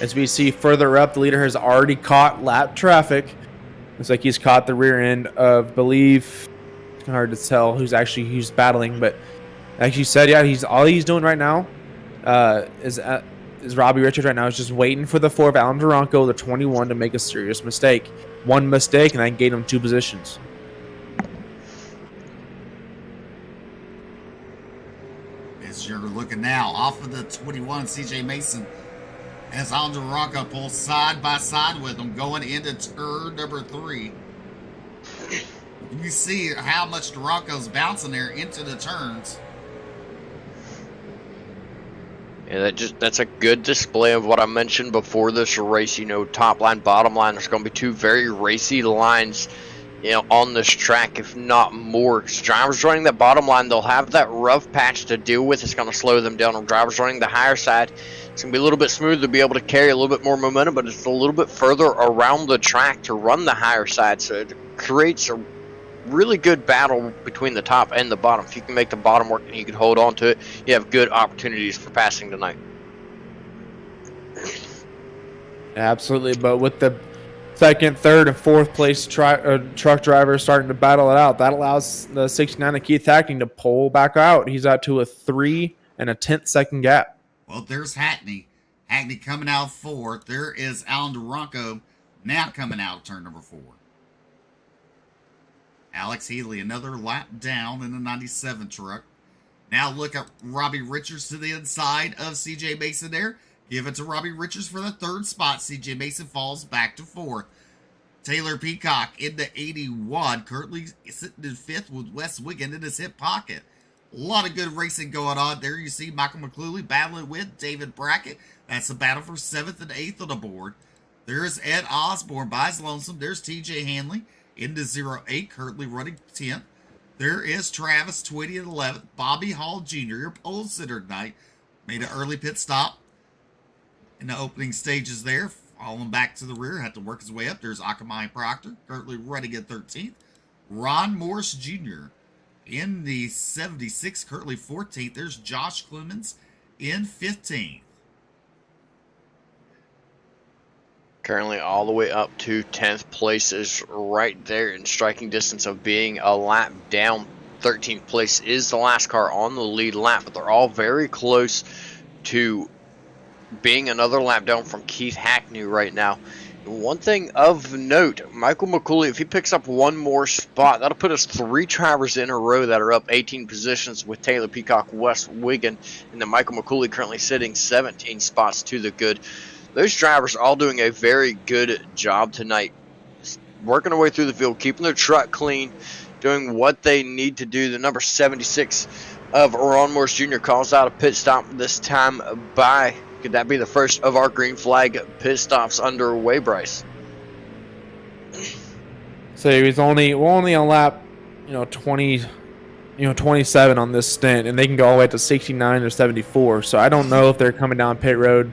As we see further up, the leader has already caught lap traffic. Looks like he's caught the rear end of, believe, it's hard to tell who's battling, but like you said, yeah, all he's doing right now is Robbie Richards right now is just waiting for the 4 of Alan DeRonco, the 21, to make a serious mistake. One mistake, and that gave him 2 positions. As you're looking now, off of the 21, CJ Mason, as Alan DeRonco pulls side by side with him, going into turn number 3. You see how much DeRonco's bouncing there into the turns. Yeah, that's a good display of what I mentioned before this race. You know, top line, bottom line. There's going to be 2 very racy lines, you know, on this track, if not more. Because drivers running that bottom line, they'll have that rough patch to deal with. It's going to slow them down. Drivers running the higher side, it's going to be a little bit smoother to be able to carry a little bit more momentum, but it's a little bit further around the track to run the higher side. So it creates a really good battle between the top and the bottom. If you can make the bottom work and you can hold on to it, you have good opportunities for passing tonight. Absolutely, but with the 2nd, 3rd, and 4th place truck drivers starting to battle it out, that allows the 69 of Keith Hackney to pull back out. He's out to a 3 and a 10th second gap. Well, there's Hackney. Hackney coming out 4th. There is Alan DeRonco now coming out of turn number 4. Alex Healy, another lap down in the 97 truck. Now look at Robbie Richards to the inside of CJ Mason there. Give it to Robbie Richards for the 3rd spot. CJ Mason falls back to 4th. Taylor Peacock in the 81, currently sitting in 5th with Wes Wiggin in his hip pocket. A lot of good racing going on there. You see Michael McCluley battling with David Brackett. That's a battle for 7th and 8th on the board. There's Ed Osborne by his lonesome. There's TJ Handley into 08, currently running 10th. There is Travis Twitty at 11th. Bobby Hall Jr., your pole sitter tonight, made an early pit stop in the opening stages there. Falling back to the rear, had to work his way up. There's Akamai Proctor, currently running at 13th. Ron Morris Jr. in the 76, currently 14th. There's Josh Clemens in 15th. Currently all the way up to 10th place is right there in striking distance of being a lap down. 13th place is the last car on the lead lap, but they're all very close to being another lap down from Keith Hackney right now. One thing of note, Michael McCooley, if he picks up one more spot, that'll put us 3 drivers in a row that are up 18 positions with Taylor Peacock, Wes Wiggin, and then Michael McCooley currently sitting 17 spots to the good. Those drivers are all doing a very good job tonight, working their way through the field, keeping their truck clean, doing what they need to do. The number 76 of Ron Morris Jr. calls out a pit stop this time by. Could that be the first of our green flag pit stops underway, Bryce? So we're only on lap, 20, 27 on this stint, and they can go all the way up to 69 or 74. So I don't know if they're coming down pit road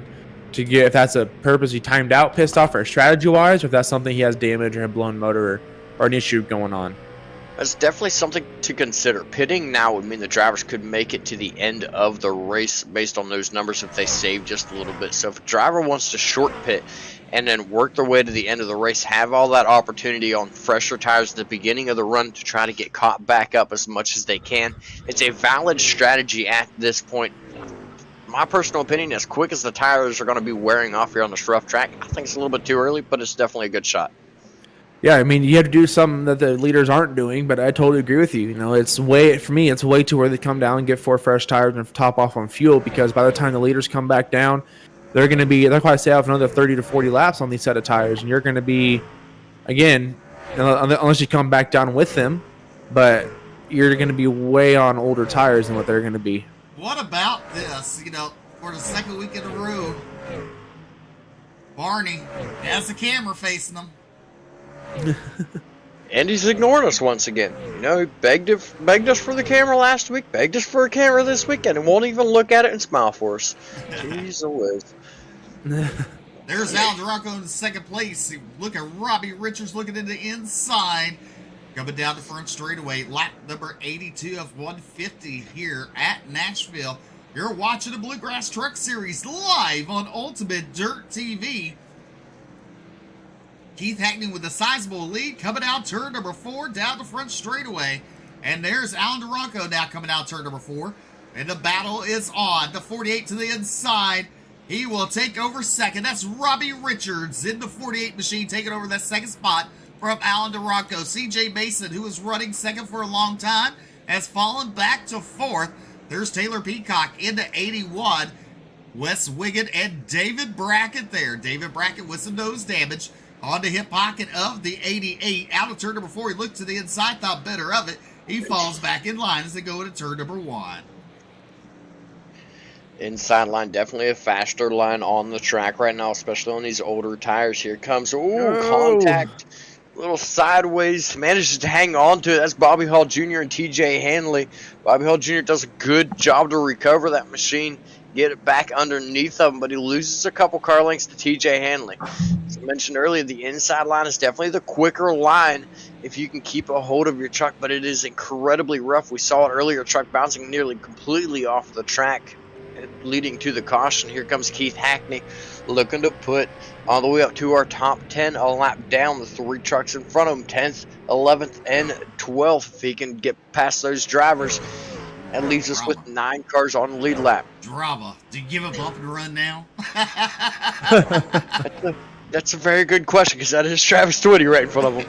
to get, if that's a purposely timed out pit stop or strategy wise, or if that's something he has damage or a blown motor or an issue going on. That's definitely something to consider. Pitting now would mean the drivers could make it to the end of the race based on those numbers if they save just a little bit. So if a driver wants to short pit and then work their way to the end of the race, have all that opportunity on fresher tires at the beginning of the run to try to get caught back up as much as they can, it's a valid strategy at this point. My personal opinion, as quick as the tires are going to be wearing off here on this rough track, I think it's a little bit too early, but it's definitely a good shot. Yeah, I mean, you have to do something that the leaders aren't doing, but I totally agree with you. It's way too early to come down and get 4 fresh tires and top off on fuel, because by the time the leaders come back down, they'll probably stay off another 30 to 40 laps on these set of tires, and you're going to be, again, unless you come back down with them, but you're going to be way on older tires than what they're going to be. What about this? For the second week in a row, Barney has the camera facing him. And he's ignoring us once again. He begged us for the camera last week, begged us for a camera this weekend, and won't even look at it and smile for us. Jeez Louise. There's Al Durango in second place. Look at Robbie Richards looking in the inside. Coming down the front straightaway, lap number 82 of 150 here at Nashville. You're watching the Bluegrass Truck Series live on Ultimate Dirt TV. Keith Hackney with a sizable lead, coming out turn number 4 down the front straightaway. And there's Alan Durango now coming out turn number 4. And the battle is on. The 48 to the inside. He will take over second. That's Robbie Richards in the 48 machine taking over that second spot from Alan Durango. CJ Mason, who was running second for a long time, has fallen back to 4th. There's Taylor Peacock in the 81. Wes Wiggin and David Brackett there. David Brackett with some nose damage on the hip pocket of the 88. Out of turn number 4, he looked to the inside, thought better of it. He falls back in line as they go into turn number 1. Inside line, definitely a faster line on the track right now, especially on these older tires. Here comes, contact, a little sideways, manages to hang on to it. That's Bobby Hall Jr. and TJ Hanley. Bobby Hall Jr. does a good job to recover that machine, get it back underneath of him, but he loses a couple car lengths to TJ Hanley. As I mentioned earlier, the inside line is definitely the quicker line if you can keep a hold of your truck, but it is incredibly rough. We saw it earlier, truck bouncing nearly completely off the track, leading to the caution. Here comes Keith Hackney looking to put all the way up to our top 10, a lap down. The 3 trucks in front of him, 10th, 11th, and 12th. If he can get past those drivers, that leaves us with 9 cars on the lead lap. Drama. Do you give a bump and run now? That's a very good question, because that is Travis Twitty right in front of him.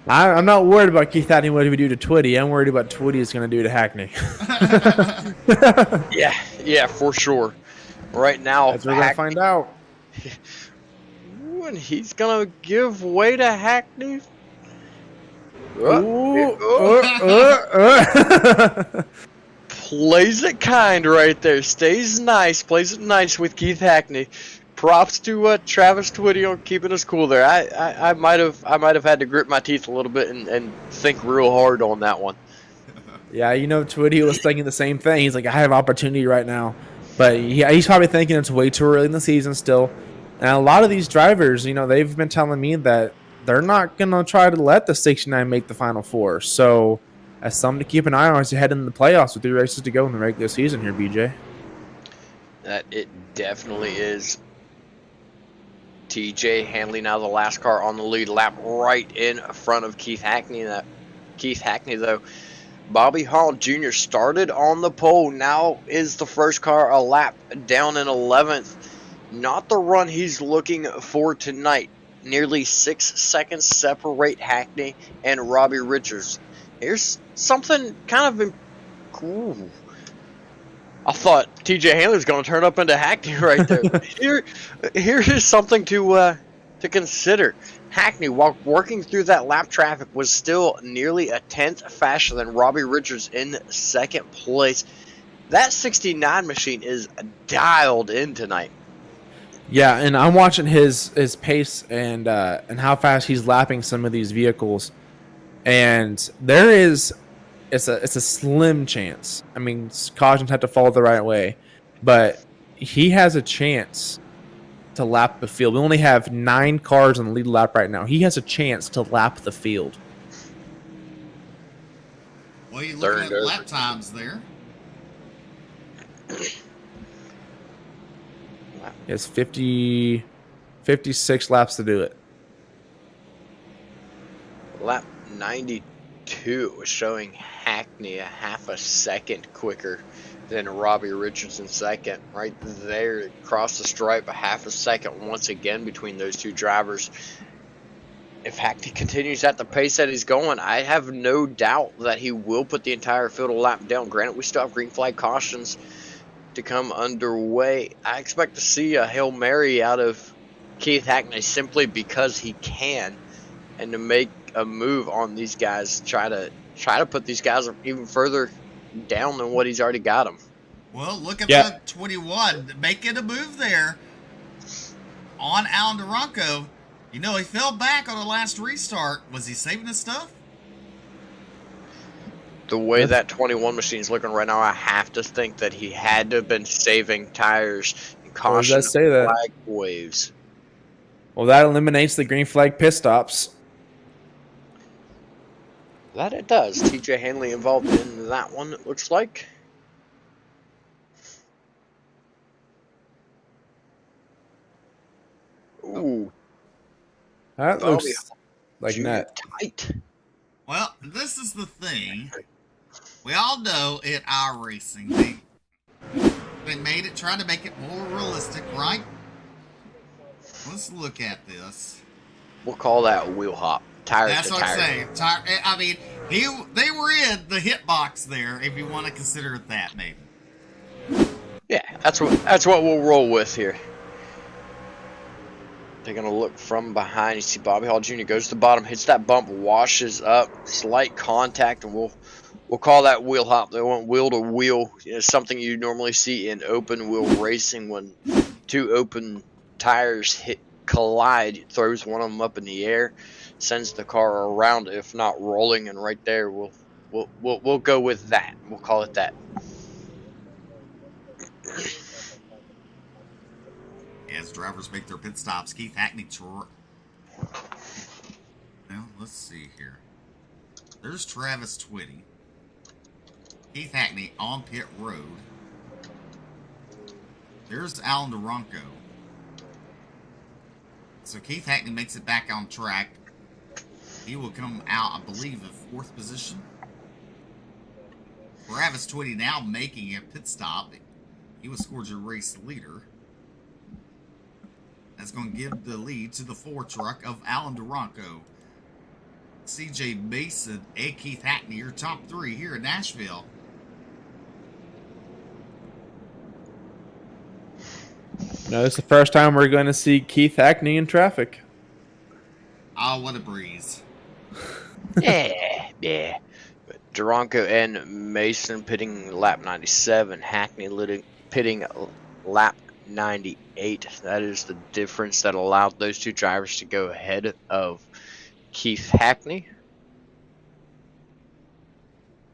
I'm not worried about Keith Hackney, what he would do to Twitty. I'm worried about Twitty is going to do to Hackney. Yeah, for sure. Right now, that's what we're going to find out. And he's going to give way to Hackney. Plays it kind right there. Stays nice. Plays it nice with Keith Hackney. props to Travis Twitty on keeping us cool there. I might have had to grip my teeth a little bit and think real hard on that one. Yeah, Twitty was thinking the same thing. He's like, I have opportunity right now. But he's probably thinking it's way too early in the season still. And a lot of these drivers, they've been telling me that they're not going to try to let the 69 make the Final Four. So that's something to keep an eye on as you head into the playoffs with 3 races to go in the regular season here, BJ. That it definitely is. TJ Hanley now the last car on the lead lap right in front of Keith Hackney. Though, Bobby Hall Jr. started on the pole. Now is the first car a lap down in 11th. Not the run he's looking for tonight. Nearly 6 seconds separate Hackney and Robbie Richards. Here's something kind of cool. I thought TJ Hanley was going to turn up into Hackney right there. Here is something to consider. Hackney, while working through that lap traffic, was still nearly a tenth faster than Robbie Richards in second place. That 69 machine is dialed in tonight. Yeah, and I'm watching his pace and how fast he's lapping some of these vehicles, and it's a slim chance. I mean, cautions have to fall the right way, but he has a chance to lap the field. We only have 9 cars on the lead lap right now. He has a chance to lap the field. Well, you're looking at lap times there. He has 56 laps to do it. Lap 92 is showing Hackney a half a second quicker than Robbie Richards in second. Right there, across the stripe, a half a second once again between those two drivers. If Hackney continues at the pace that he's going, I have no doubt that he will put the entire field a lap down. Granted, we still have green flag cautions to come underway. I expect to see a Hail Mary out of Keith Hackney simply because he can, and to make a move on these guys, try to put these guys even further down than what he's already got them. Well, look at the 21 making a move there on Alan Duranco. He fell back on the last restart. Was he saving his stuff? The way that 21 machine is looking right now, I have to think that he had to have been saving tires and caution flag waves. Well, that eliminates the green flag pit stops. That it does. TJ Hanley involved in that one, it looks like. Ooh. That looks like net. Tight. Well, this is the thing. We all know in iRacing, they made it, trying to make it more realistic, right? Let's look at this. We'll call that wheel hop. Tire That's to what tire. I'm saying. I mean, they were in the hit box there, if you want to consider it that, maybe. Yeah, that's what we'll roll with here. They're going to look from behind. You see Bobby Hall Jr. goes to the bottom, hits that bump, washes up, slight contact, and we'll call that wheel hop. They went wheel to wheel. It's something you normally see in open wheel racing when two open tires collide. It throws one of them up in the air, sends the car around, if not rolling, and right there we'll go with that. We'll call it that. As drivers make their pit stops, Keith Hackney. Well, let's see here. There's Travis Twitty. Keith Hackney on pit road. There's Alan Duranco. So Keith Hackney makes it back on track. He will come out, I believe, in 4th position. Travis Twitty now making a pit stop. He was scored your race leader. That's going to give the lead to the 4 truck of Alan Duranco. CJ Mason and Keith Hackney, your top 3 here in Nashville. No, it's the first time we're going to see Keith Hackney in traffic. Oh, what a breeze. Yeah. But Duranco and Mason pitting lap 97. Hackney pitting lap 1:58.98. That is the difference that allowed those two drivers to go ahead of Keith Hackney.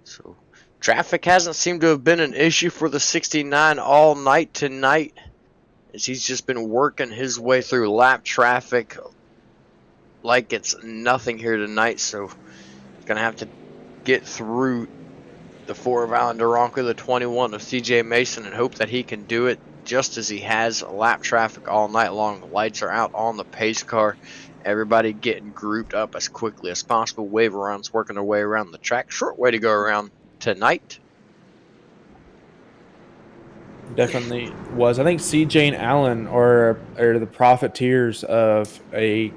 So traffic hasn't seemed to have been an issue for the 69 all night tonight, as he's just been working his way through lap traffic like it's nothing here tonight. So he's going to have to get through the 4 of Alan Duranko, the 21 of CJ Mason, and hope that he can do it just as he has lap traffic all night long. The lights are out on the pace car. Everybody getting grouped up as quickly as possible. Wave arounds working their way around the track. Short way to go around tonight. Definitely was. I think CJ and Allen are the profiteers of a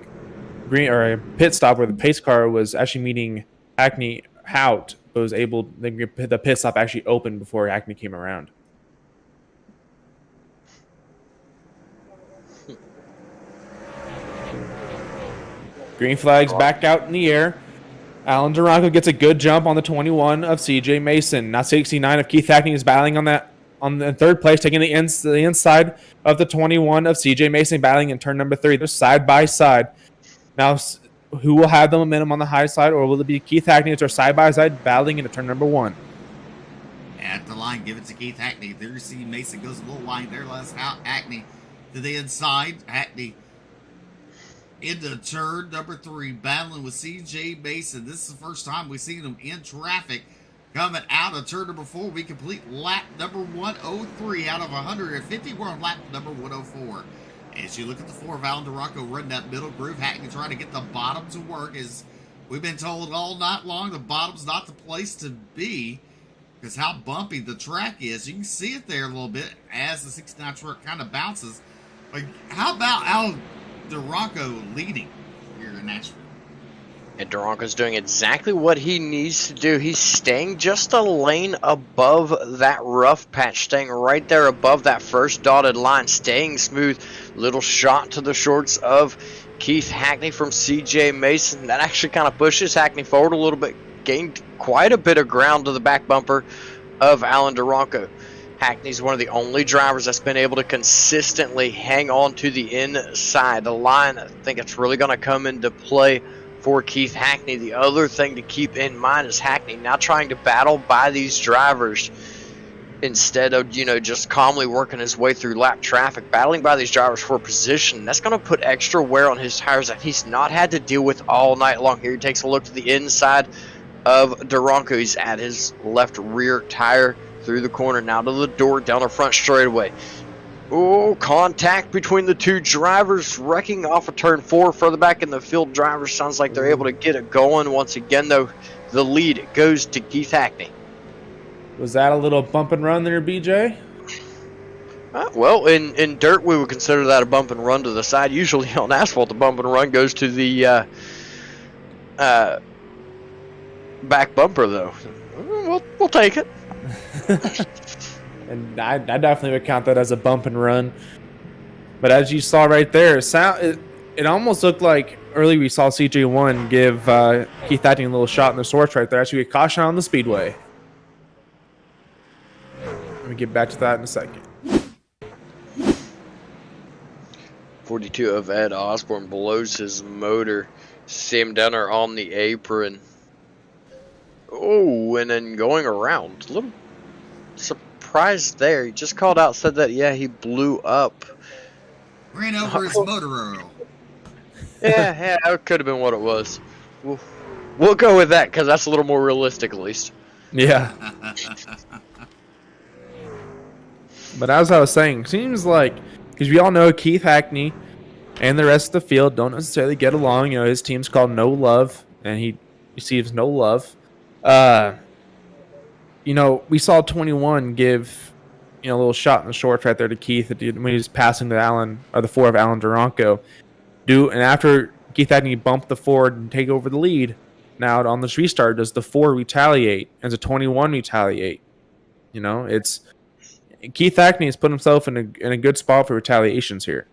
green or a pit stop where the pace car was actually meeting Hackney out, but was able the pit stop actually opened before Hackney came around. Green flag's back out in the air. Alan Duranko gets a good jump on the 21 of CJ Mason. Now 69 of Keith Hackney is battling on the third place, taking the inside of the 21 of CJ Mason, battling in turn number 3. They're side by side. Now, who will have the momentum on the high side, or will it be Keith Hackney? It's our side by side battling into turn number 1. At the line, give it to Keith Hackney. There you see Mason goes a little wide there. Let's out Hackney to the inside. Hackney into turn number 3, battling with CJ Mason. This is the first time we've seen him in traffic. Coming out of turn number 4, we complete lap number 103 out of 150. We're on lap number 104. As you look at the 4 of Alan Duranko running that middle groove, Hackney trying to get the bottom to work. As we've been told all night long, the bottom's not the place to be because how bumpy the track is. You can see it there a little bit as the 69 truck kind of bounces. Like, how about Alan Duranko leading here in Nashville? And Duranko's doing exactly what he needs to do. He's staying just a lane above that rough patch, staying right there above that first dotted line, staying smooth. Little shot to the shorts of Keith Hackney from CJ Mason. That actually kind of pushes Hackney forward a little bit, gained quite a bit of ground to the back bumper of Alan Duranko. Hackney's one of the only drivers that's been able to consistently hang on to the inside. The line, I think it's really going to come into play for Keith Hackney. The other thing to keep in mind is Hackney now trying to battle by these drivers instead of, just calmly working his way through lap traffic, battling by these drivers for position. That's going to put extra wear on his tires that he's not had to deal with all night long. Here he takes a look to the inside of Duranko. He's at his left rear tire through the corner, now to the door, down the front straightaway. Oh, contact between the two drivers, wrecking off of turn 4 further back in the field. Drivers sounds like they're able to get it going. Once again, though, the lead goes to Keith Hackney. Was that a little bump and run there, BJ? Well, in dirt, we would consider that a bump and run to the side. Usually on asphalt, the bump and run goes to the back bumper, though. We'll take it. And I definitely would count that as a bump and run. But as you saw right there, it almost looked like early we saw CJ1 give Keith Hackney a little shot in the shorts right there. Actually, a caution on the speedway. Let me get back to that in a second. 42 of Ed Osborne blows his motor. Sam Dunner on the apron. Oh, and then going around. A little surprised there. He just called out, said that, yeah, he blew up. Ran over his motor oil. Yeah, that could have been what it was. We'll go with that because that's a little more realistic, at least. Yeah. But as I was saying, seems like, because we all know Keith Hackney and the rest of the field don't necessarily get along. His team's called No Love, and he receives no love. We saw 21 give, a little shot in the shorts right there to Keith when he was passing the the 4 of Alan Duranko. And after Keith Hackney bumped the 4 and take over the lead, now on this restart, does the 4 retaliate? Does the 21 retaliate? It's Keith Hackney has put himself in a good spot for retaliations here.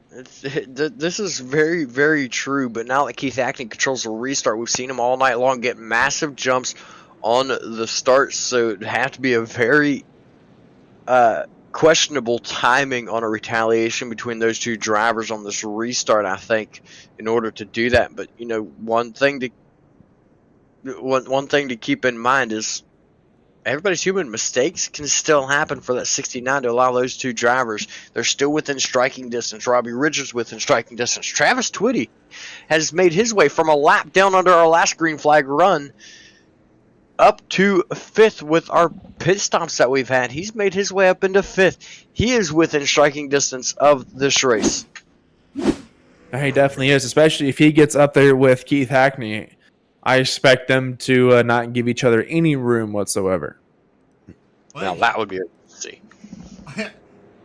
This is very, very true, but now that Keith Hackney controls the restart, we've seen him all night long get massive jumps on the start, so it'd have to be a very questionable timing on a retaliation between those two drivers on this restart, I think, in order to do that. But you know, one thing to keep in mind is everybody's human mistakes can still happen for that 69 to allow those two drivers. They're still within striking distance. Robbie Richards within striking distance. Travis Twitty has made his way from a lap down under our last green flag run up to 5th with our pit stops that we've had. He's made his way up into 5th. He is within striking distance of this race. He definitely is, especially if he gets up there with Keith Hackney. I expect them to not give each other any room whatsoever. Now that would be a see.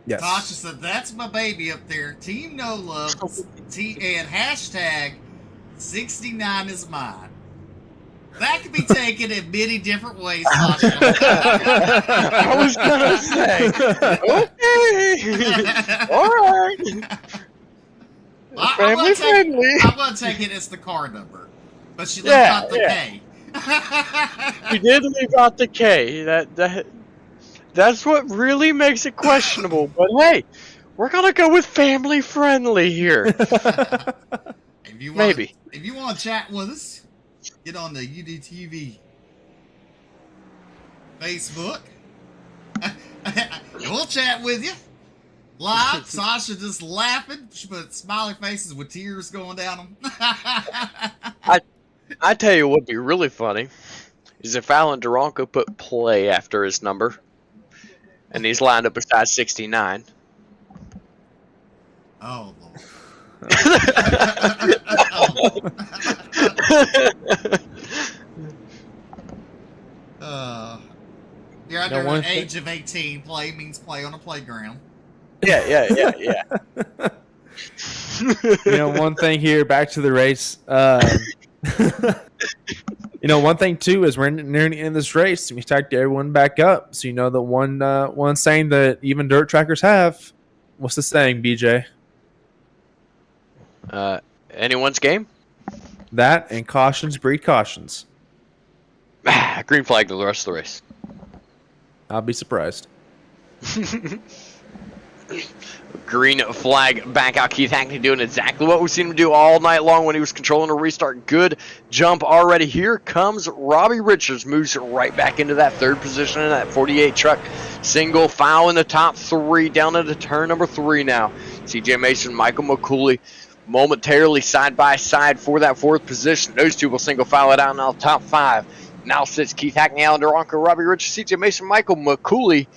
Yes. Tasha said, that's my baby up there. Team No Love. And hashtag 69 is mine. That could be taken in many different ways, Tasha. I was going to say, okay. All right. Family friendly. I'm going to take it as the car number. But she left out the K. She did leave out the K. That's what really makes it questionable. But hey, we're gonna go with family friendly here. If you want to chat with us, get on the UDTV Facebook. We'll chat with you live. Sasha just laughing. She put smiley faces with tears going down them. I tell you what'd be really funny is if Alan Duranko put play after his number and he's lined up beside 69. Oh, Lord. You're under the age of 18. Play means play on a playground. Yeah. You know, one thing here, back to the race. You know, one thing too is we're nearing the end of this race. We stacked everyone back up, so you know the one saying that even dirt trackers have. What's the saying, BJ? Anyone's game. That and cautions breed cautions. Green flag to the rest of the race. I'll be surprised. Green flag back out. Keith Hackney doing exactly what we've seen him do all night long when he was controlling a restart. Good jump already. Here comes Robbie Richards. Moves right back into that 3rd position in that 48 truck. Single file in the top 3. Down into turn number 3 now. CJ Mason, Michael McCooley momentarily side by side for that 4th position. Those two will single file it out now. Top 5. Now sits Keith Hackney, Alan Duranko, Robbie Richards, CJ Mason, Michael McCooley.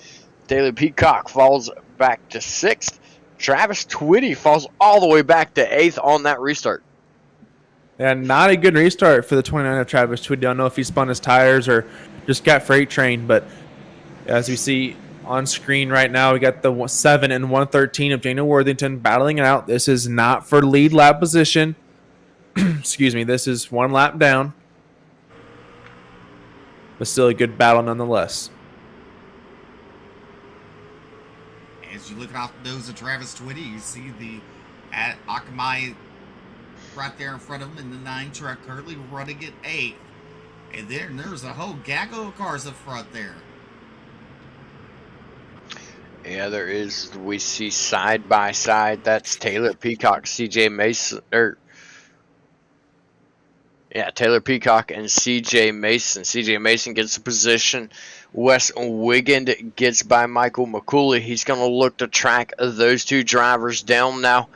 Taylor Peacock falls back to 6th. Travis Twitty falls all the way back to 8th on that restart. Yeah, not a good restart for the 29 of Travis Twitty. Don't know if he spun his tires or just got freight trained, but as we see on screen right now, we got the 7 and 113 of Daniel Worthington battling it out. This is not for lead lap position. Excuse me. This is 1 lap down, but still a good battle nonetheless. As you look off the nose of Travis Twitty, you see the Akamai right there in front of him in the 9 truck, currently running at 8th. And then there's a whole gaggle of cars up front there. Yeah, there is. We see side by side. That's Taylor Peacock, CJ Mason, Taylor Peacock and CJ Mason. CJ Mason gets a position. Wes Wigand gets by Michael McCooley. He's going to look to track those two drivers down now.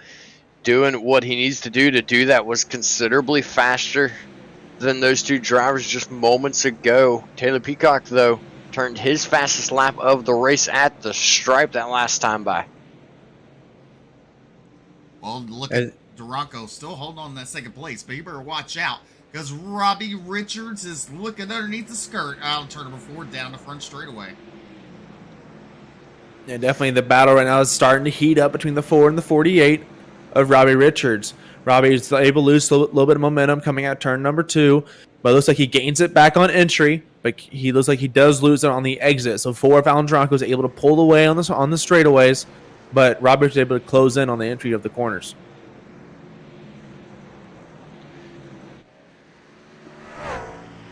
Doing what he needs to do that was considerably faster than those two drivers just moments ago. Taylor Peacock, though, turned his fastest lap of the race at the stripe that last time by. Well, look at Duranko still holding on to that 2nd place, but you better watch out because Robbie Richards is looking underneath the skirt out of turn number 4 down the front straightaway. Yeah, definitely the battle right now is starting to heat up between the 4 and the 48 of Robbie Richards. Robbie is able to lose a little bit of momentum coming out turn number 2, but it looks like he gains it back on entry, but he looks like he does lose it on the exit. So 4 of Alan Duranko is able to pull away on the straightaways, but Robert's able to close in on the entry of the corners.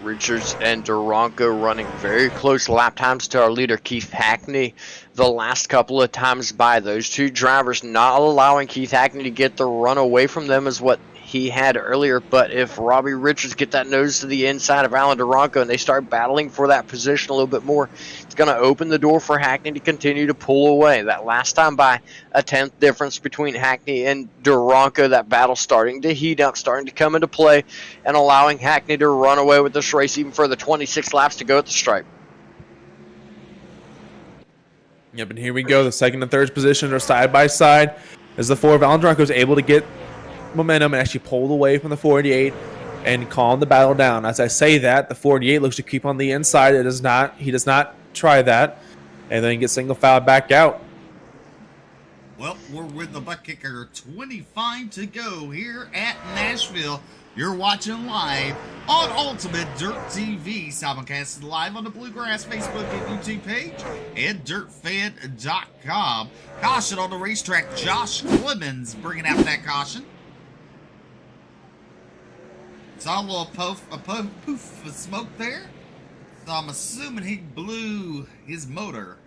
Richards and Duranko running very close lap times to our leader, Keith Hackney. The last couple of times by those two drivers, not allowing Keith Hackney to get the run away from them is what he had earlier. But if Robbie Richards get that nose to the inside of Alan Duranko and they start battling for that position a little bit more, it's going to open the door for Hackney to continue to pull away. That last time by a 10th difference between Hackney and Duranko, that battle starting to heat up, starting to come into play, and allowing Hackney to run away with this race even further. 26 laps to go at the stripe. Yep, and here we go. The second and third position are side by side as the four of Alan Duranko is able to get momentum and actually pulled away from the 48 and calm the battle down. As I say that, the 48 looks to keep on the inside. He does not try that, and then gets single foul back out. Well, we're with the butt kicker. 25 to go here at Nashville. You're watching live on Ultimate Dirt TV, simulcasted live on the Bluegrass Facebook and YouTube page and dirtfed.com. Caution on the racetrack. Josh Clemens bringing out that caution. Saw a little poof of smoke there. So I'm assuming he blew his motor.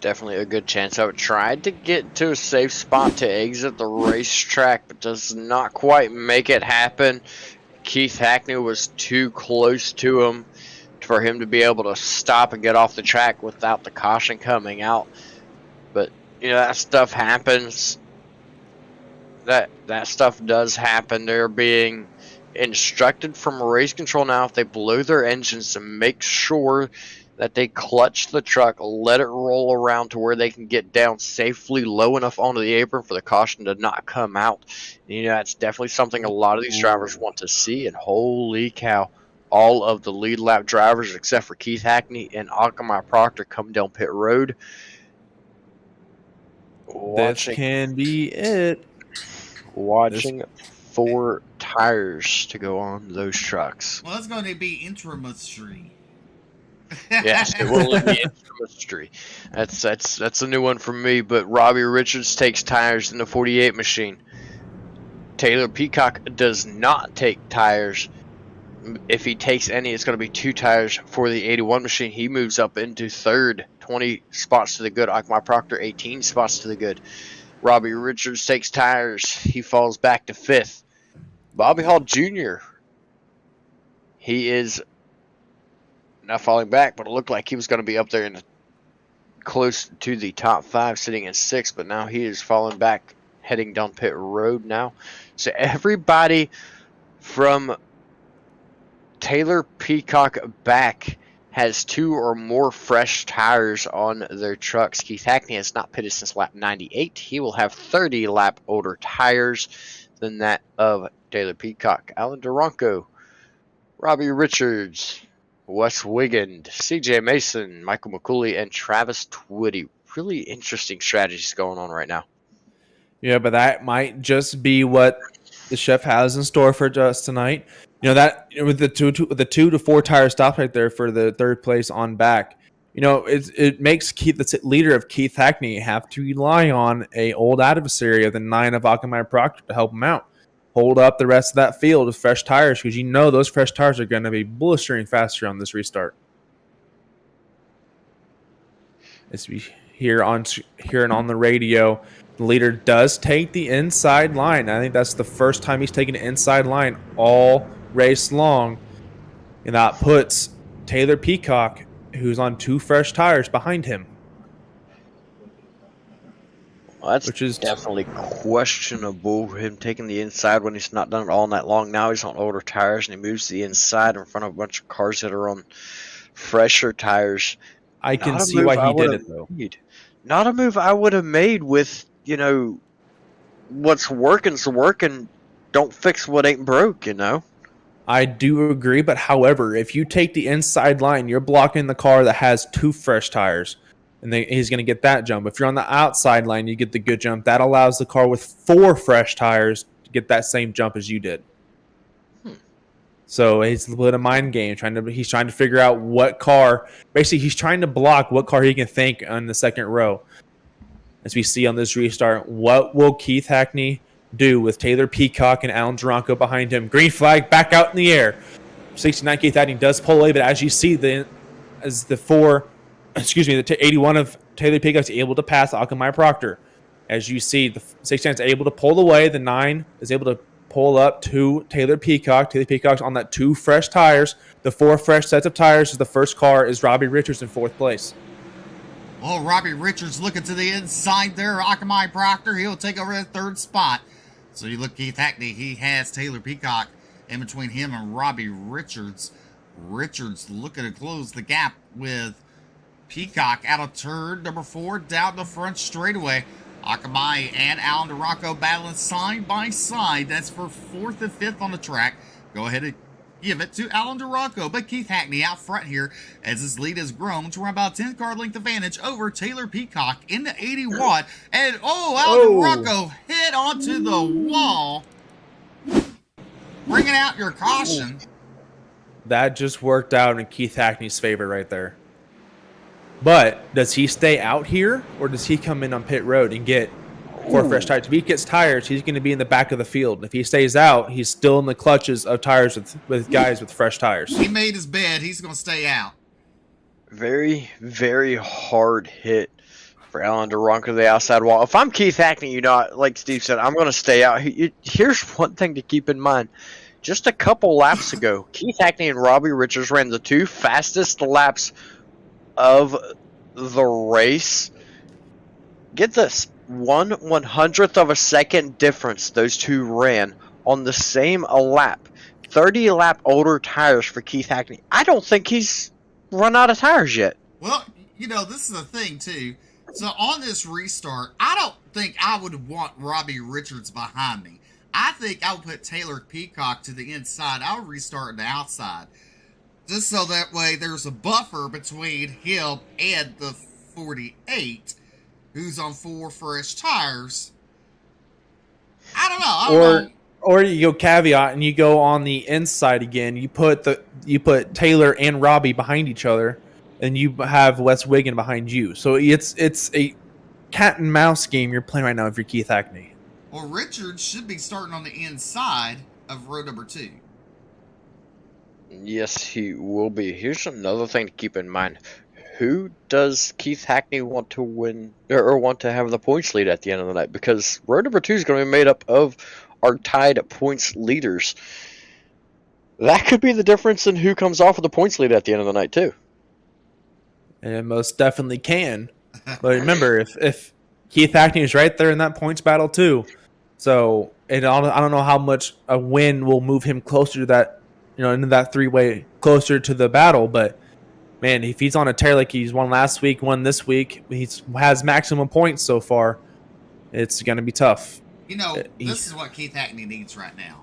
Definitely a good chance. I would try to get to a safe spot to exit the racetrack, but does not quite make it happen. Keith Hackney was too close to him for him to be able to stop and get off the track without the caution coming out. But, you know, that stuff happens. That stuff does happen. They're being instructed from race control now, if they blow their engines, to make sure that they clutch the truck, let it roll around to where they can get down safely low enough onto the apron for the caution to not come out. And, you know, that's definitely something a lot of these drivers want to see. And holy cow, all of the lead lap drivers except for Keith Hackney and Akamai Proctor come down pit road. This can be it. Watching 4 tires to go on those trucks. Well, that's going to be intramustry. Yes, it will be intramustry. That's a new one for me. But Robbie Richards takes tires in the 48 machine. Taylor Peacock does not take tires. If he takes any, it's going to be 2 tires for the 81 machine. He moves up into third, 20 spots to the good. Akamai Proctor, 18 spots to the good. Robbie Richards takes tires. He falls back to 5th. Bobby Hall Jr., he is not falling back, but it looked like he was going to be up there in close to the top 5, sitting in 6th, but now he is falling back, heading down pit road now. So everybody from Taylor Peacock back has 2 or more fresh tires on their trucks. Keith Hackney has not pitted since lap 98. He will have 30 lap older tires than that of Taylor Peacock. Alan Duranko, Robbie Richards, Wes Wiggins, CJ Mason, Michael McCooley, and Travis Twitty. Really interesting strategies going on right now. Yeah, but that might just be what the chef has in store for us tonight. You know, that with the 2 to 4 tire stop right there for the third place on back. You know, it makes Keith, the leader of Keith Hackney, have to rely on a old adversary of the 9 of Akamai Proctor to help him out. Hold up the rest of that field with fresh tires, because you know those fresh tires are going to be blistering faster on this restart. As we hear on the radio, the leader does take the inside line. I think that's the first time he's taken the inside line all race long, and that puts Taylor Peacock, who's on 2 fresh tires, behind him. Well, that's which is definitely questionable, him taking the inside when he's not done it all night long. Now he's on older tires, and he moves to the inside in front of a bunch of cars that are on fresher tires. I can see why he did it, though. Not a move I would have made with, you know, what's working's working. Don't fix what ain't broke, you know. I do agree, but however, if you take the inside line, you're blocking the car that has 2 fresh tires, and he's going to get that jump. If you're on the outside line, you get the good jump. That allows the car with 4 fresh tires to get that same jump as you did. So it's a little bit of mind game. He's trying to figure out what car. Basically, he's trying to block what car he can think on the second row. As we see on this restart, what will Keith Hackney do with Taylor Peacock and Alan Duranko behind him. Green flag back out in the air. 69 Keith Hackney does pull away, but as you see, the 81 of Taylor Peacock's able to pass Akamai Proctor. As you see, the 69 is able to pull away. The 9 is able to pull up to Taylor Peacock. Taylor Peacock's on that 2 fresh tires. The 4 fresh sets of tires is the first car is Robbie Richards in 4th place. Well, Robbie Richards looking to the inside there. Akamai Proctor, he'll take over that 3rd spot. So you look Keith Hackney, he has Taylor Peacock in between him and Robbie Richards. Richards looking to close the gap with Peacock out of turn number 4 down the front straightaway. Akamai and Alan Duranko battling side by side. That's for 4th and 5th on the track. Go ahead and give it to Alan Duranko, but Keith Hackney out front here as his lead has grown to about 10 car length advantage over Taylor Peacock in the 81. And Alan Duranko hit onto the wall, bringing out your caution. That just worked out in Keith Hackney's favor right there. But does he stay out here, or does he come in on pit road and get 4 fresh tires? If he gets tires, he's going to be in the back of the field. If he stays out, he's still in the clutches of tires with guys with fresh tires. He made his bed. He's going to stay out. Very, very hard hit for Alan Duranko to the outside wall. If I'm Keith Hackney, like Steve said, I'm going to stay out. Here's one thing to keep in mind. Just a couple laps ago, Keith Hackney and Robbie Richards ran the 2 fastest laps of the race. Get this, 1/100th of a second difference those 2 ran on the same lap. 30 lap older tires for Keith Hackney. I don't think he's run out of tires yet. Well, this is the thing too. So on this restart, I don't think I would want Robbie Richards behind me. I think I would put Taylor Peacock to the inside. I'll restart on the outside. Just so that way there's a buffer between him and the 48, who's on 4 fresh tires. I don't know. Or you go caveat and you go on the inside again. You put Taylor and Robbie behind each other, and you have Wes Wiggin behind you. So it's a cat and mouse game you're playing right now if you're Keith Hackney. Well, Richards should be starting on the inside of row number 2. Yes, he will be. Here's another thing to keep in mind. Who does Keith Hackney want to win or want to have the points lead at the end of the night? Because row number 2 is going to be made up of our tied points leaders. That could be the difference in who comes off with the points lead at the end of the night, too. And it most definitely can. But remember, if Keith Hackney is right there in that points battle, too. So I don't know how much a win will move him closer to that, into that 3-way, closer to the battle. But, man, if he's on a tear like he's won last week, won this week, he has maximum points so far, it's going to be tough. This is what Keith Hackney needs right now.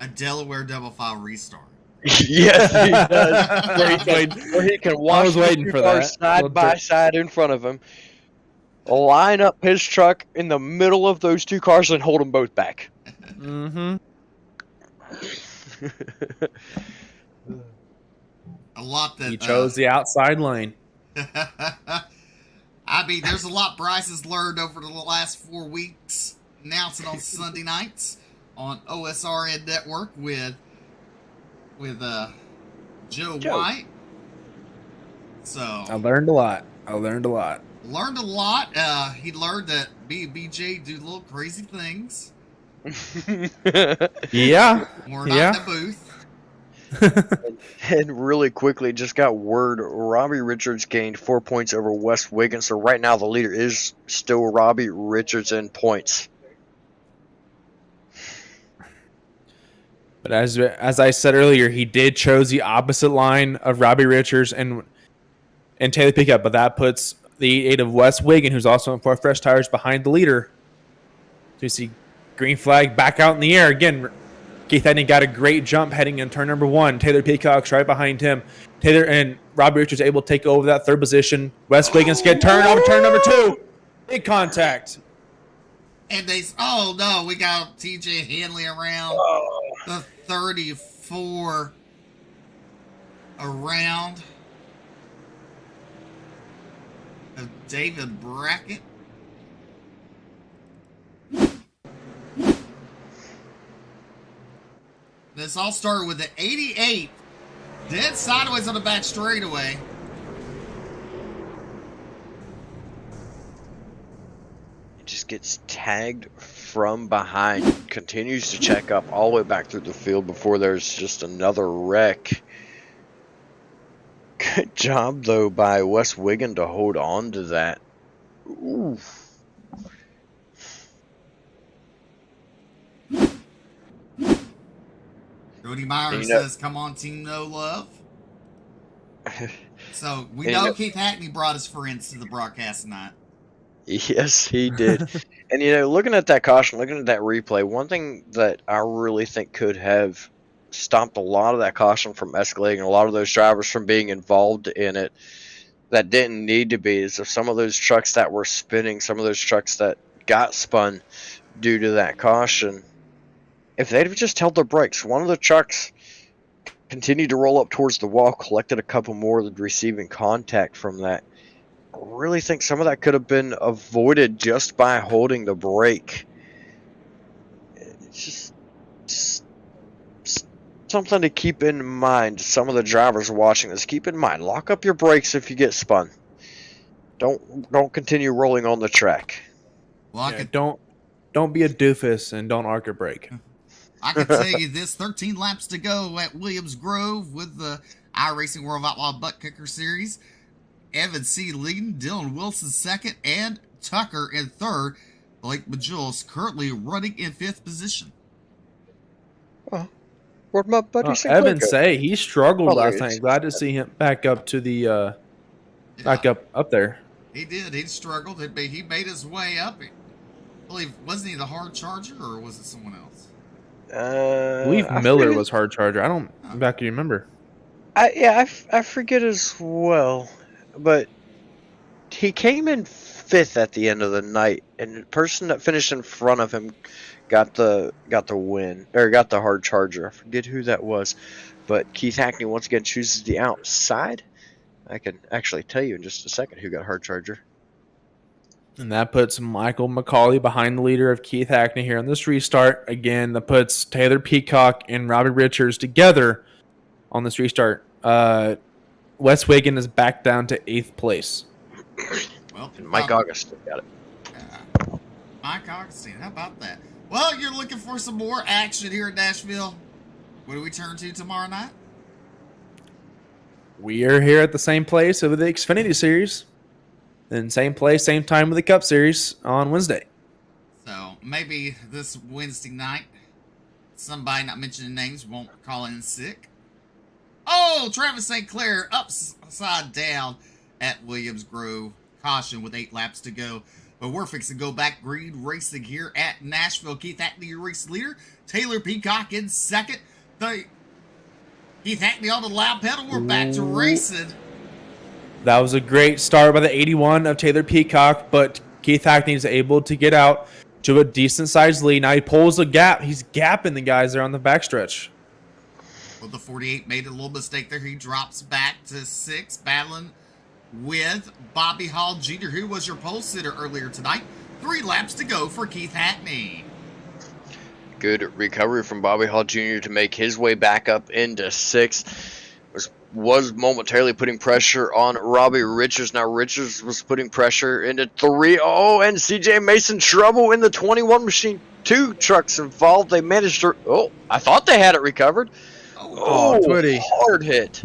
A Delaware double file restart. Yes, he does. Where he can watch the 2 cars side by side in front of him, line up his truck in the middle of those 2 cars and hold them both back. Mm-hmm. A lot that he chose the outside lane. I mean, there's a lot Bryce has learned over the last 4 weeks. Announcing on Sunday nights on OSRN Network with Joe White. So I learned a lot. Learned a lot. He learned that me and BJ do little crazy things. Yeah. We're not in the booth. And really quickly, just got word, Robbie Richards gained 4 points over Wes Wiggins. So right now the leader is still Robbie Richards in points. But as I said earlier, he did chose the opposite line of Robbie Richards and Taylor Peacock, but that puts the 8 of Wes Wiggin, who's also on 4 fresh tires, behind the leader. So you see green flag back out in the air. Again, Keith Hackney got a great jump heading in turn number 1. Taylor Peacock's right behind him. Taylor and Robbie Richards able to take over that 3rd position. Wes Wiggins get turned over turn number 2. Big contact. And we got TJ Hanley around the 34 around of David Brackett. This all started with the 88, dead sideways on the back straightaway. It just gets tagged from behind, continues to check up all the way back through the field before there's just another wreck. Good job, though, by Wes Wiggin to hold on to that. Ooh. Jody Meyer says, come on, Team No Love. So we know Keith Hackney brought his friends to the broadcast tonight. Yes, he did. And, looking at that caution, looking at that replay, one thing that I really think could have stopped a lot of that caution from escalating, a lot of those drivers from being involved in it that didn't need to be, is if some of those trucks that were spinning, some of those trucks that got spun due to that caution, if they'd have just held their brakes, one of the trucks continued to roll up towards the wall, collected a couple more, receiving contact from that. I really think some of that could have been avoided just by holding the brake. It's just something to keep in mind. Some of the drivers watching this, keep in mind, lock up your brakes if you get spun. Don't continue rolling on the track. Well, don't be a doofus and don't arc a brake. I can tell you this, 13 laps to go at Williams Grove with the iRacing World Outlaw Butt Kicker Series. Evan C. leading, Dylan Wilson second, and Tucker in third. Blake Majulis currently running in fifth position. Oh, where'd my buddy Evan say he struggled last night. Glad to see him back up to the up there. He did. He struggled. He made his way up. I believe, wasn't he the hard charger, or was it someone else? I believe Miller was hard charger. I don't exactly remember. I forget as well, but he came in fifth at the end of the night, and the person that finished in front of him got the win, or got the hard charger. I forget who that was, but Keith Hackney once again chooses the outside. I can actually tell you in just a second who got hard charger. And that puts Michael McCauley behind the leader of Keith Hackney here on this restart. Again, that puts Taylor Peacock and Robbie Richards together on this restart. Wes Wiggin is back down to 8th place. Well, and Mike Augustine got it. Mike Augustine, how about that? Well, you're looking for some more action here in Nashville. What do we turn to tomorrow night? We are here at the same place of the Xfinity Series. Then same place, same time with the Cup Series on Wednesday. So maybe this Wednesday night, somebody not mentioning names won't call in sick. Oh, Travis St. Clair upside down at Williams Grove. Caution with 8 laps to go. But we're fixing to go back green racing here at Nashville. Keith Hackney, your race leader. Taylor Peacock in second. Keith Hackney on the loud pedal. We're back to racing. That was a great start by the 81 of Taylor Peacock, but Keith Hackney is able to get out to a decent-sized lead. Now he pulls a gap. He's gapping the guys there on the backstretch. Well, the 48 made a little mistake there. He drops back to 6, battling with Bobby Hall Jr., who was your pole sitter earlier tonight. 3 laps to go for Keith Hackney. Good recovery from Bobby Hall Jr. to make his way back up into 6th. Was momentarily putting pressure on Robbie Richards. Now Richards was putting pressure into 3. Oh, and CJ Mason trouble in the 21 machine. 2 trucks involved. They managed to... Oh, I thought they had it recovered. Oh, Twitty. Hard hit.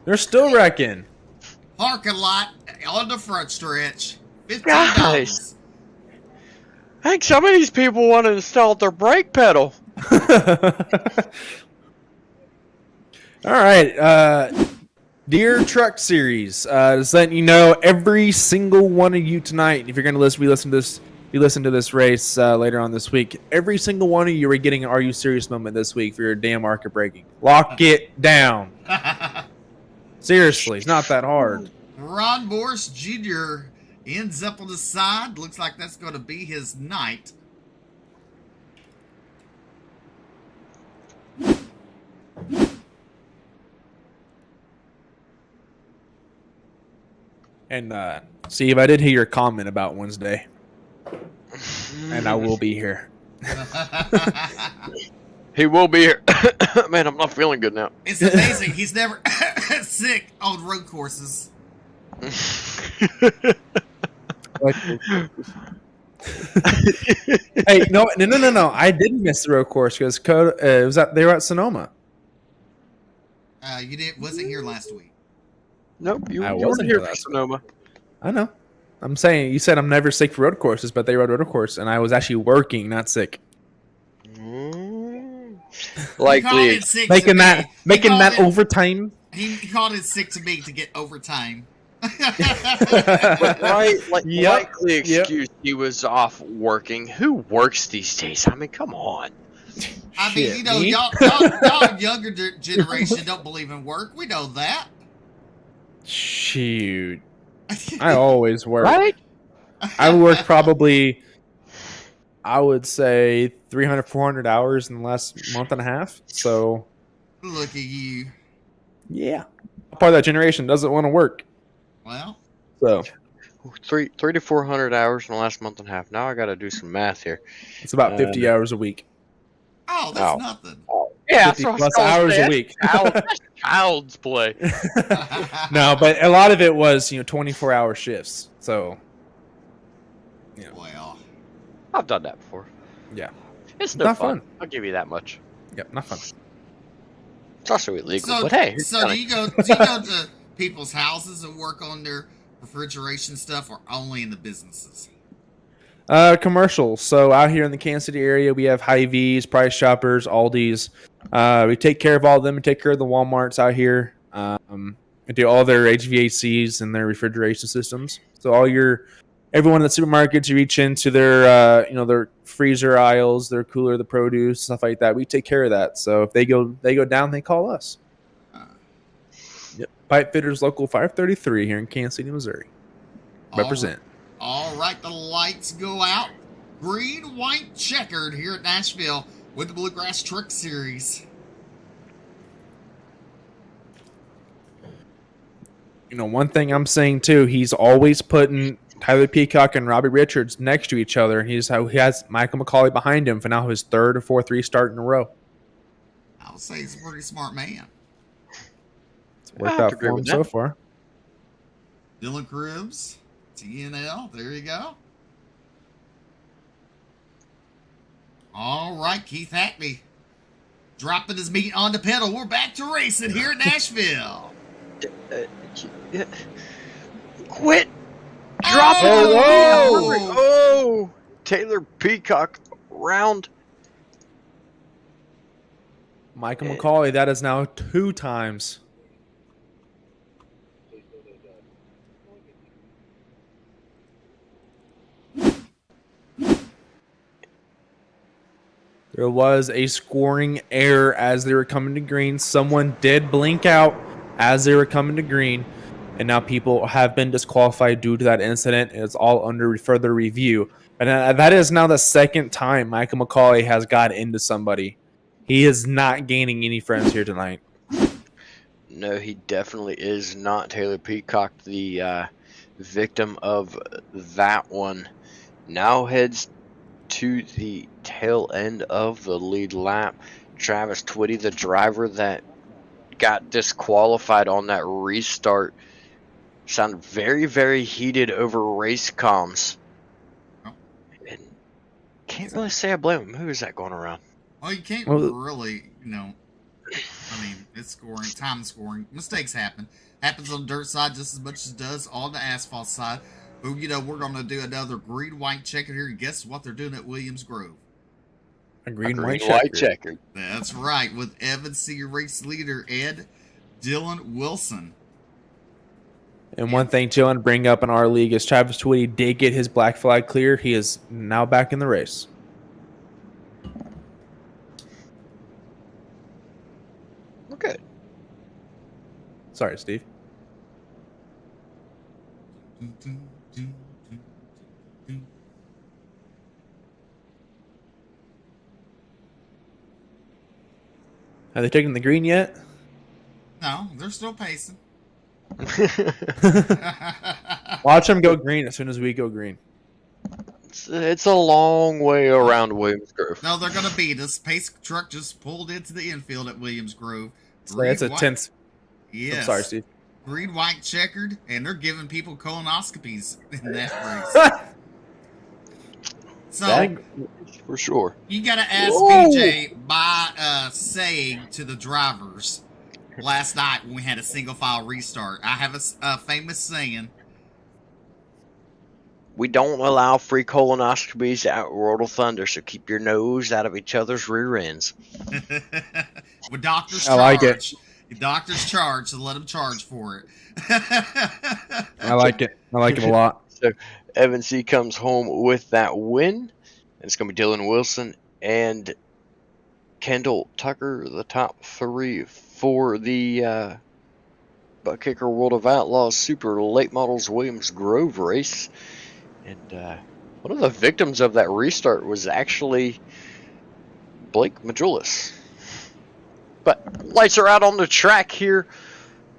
They're still wrecking. Parking lot on the front stretch. $15. Guys, I think some of these people want to install their brake pedal. All right, Deer Truck Series. Just letting you know, every single one of you tonight, if you're going to listen to this race later on this week, every single one of you are getting an Are You Serious moment this week for your damn market breaking. Lock it down. Seriously, it's not that hard. Ron Morris Jr. ends up on the side. Looks like that's going to be his night. And Steve, I did hear your comment about Wednesday, and I will be here. He will be here. Man, I'm not feeling good now. It's amazing. He's never sick on road courses. Hey, no. I didn't miss the road course because they were at Sonoma. You wasn't here last week. Nope, you I weren't wasn't here here for last Sonoma. I know. I'm saying you said I'm never sick for road courses, but they rode road course, and I was actually working, not sick. Likely. Making that overtime. He called it sick to me to get overtime. Likely excuse he was off working. Who works these days? I mean, come on. I mean, you know, me? y'all younger generation don't believe in work. We know that. Shoot. I always work. Right? I work probably, I would say, 300, 400 hours in the last month and a half. So, Look at you. yeah. Part of that generation doesn't want to work. Well, So, 300 to 400 hours in the last month and a half. Now I got to do some math here. it's about 50 hours a week. oh, that's nothing. Yeah, 50 plus hours a week. That's child's play. No, but a lot of it was, 24-hour shifts. So, Well, I've done that before. yeah. It's no Not fun. fun. I'll give you that much. Yep, not fun. It's also illegal, so, but hey. do you go to people's houses and work on their refrigeration stuff, or only in the businesses? Commercials. So out here in the Kansas City area, we have Hy-Vees, Price Shoppers, Aldi's. We take care of all of them. We take care of the Walmarts out here. We do all their HVACs and their refrigeration systems. So everyone in the supermarkets, you reach into their their freezer aisles, their cooler, the produce, stuff like that. We take care of that. So if they go down, they call us. Yep. Pipe Fitters Local 533 here in Kansas City, Missouri. Represent. All right, the lights go out. Green, white, checkered here at Nashville with the Bluegrass Truck Series. One thing I'm saying too, he's always putting Tyler Peacock and Robbie Richards next to each other. He has Michael McCauley behind him for now his third or fourth restart in a row. I would say he's a pretty smart man. It's worked out for him so far. Dylan Cribs, TNL, there you go. All right, Keith Hackney dropping his meat on the pedal. We're back to racing here at Nashville. Quit dropping Taylor Peacock round. Michael McCauley, that is now 2 times. There was a scoring error as they were coming to green. Someone did blink out as they were coming to green, and now people have been disqualified due to that incident. It's all under further review. And that is now the second time Michael McCauley has got into somebody. He is not gaining any friends here tonight. No, he definitely is not. Taylor Peacock, the victim of that one, now heads to the tail end of the lead lap. Travis Twitty, the driver that got disqualified on that restart, sounded very, very heated over race comms. And can't really say I blame him. Who is that going around? Well, you can't really, I mean, it's scoring, time scoring. Mistakes happen. Happens on the dirt side just as much as it does on the asphalt side. But, we're going to do another green-white checker here. And guess what they're doing at Williams Grove? A green-white checker. That's right, with Evan Senior race leader Ed Dylan Wilson. And one thing to bring up in our league is Travis Twitty did get his black flag clear. He is now back in the race. Okay. Sorry, Steve. Have they taken the green yet? No, they're still pacing. Watch them go green as soon as we go green. It's a long way around Williams Grove. No, they're going to beat us. Pace truck just pulled into the infield at Williams Grove. So that's a tenth. Yes. I'm sorry, Steve. Green, white, checkered, and they're giving people colonoscopies in that race. So, for sure. You got to ask BJ by saying to the drivers last night when we had a single file restart. I have a famous saying. We don't allow free colonoscopies at World of Thunder, so keep your nose out of each other's rear ends. With doctors I like it. Doctors charge, so let them charge for it. I like it. I like it a lot. So Evan C. comes home with that win. And it's going to be Dylan Wilson and Kendall Tucker, the top three for the Butt Kicker World of Outlaws Super Late Models Williams Grove race. And one of the victims of that restart was actually Blake Majulis. But lights are out on the track here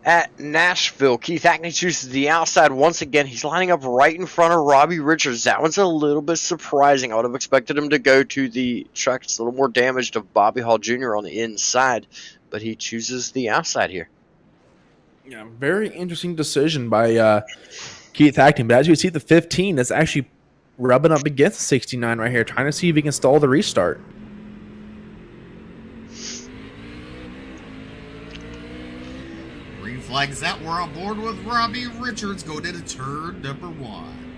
at Nashville. Keith Hackney chooses the outside once again. He's lining up right in front of Robbie Richards. That one's a little bit surprising. I would have expected him to go to the track that's a little more damaged of Bobby Hall Jr. on the inside, but he chooses the outside here. Yeah, very interesting decision by Keith Hackney. But as you see, the 15 is actually rubbing up against the 69 right here, trying to see if he can stall the restart. Flags out. We're on board with Robbie Richards. Go to turn number 1.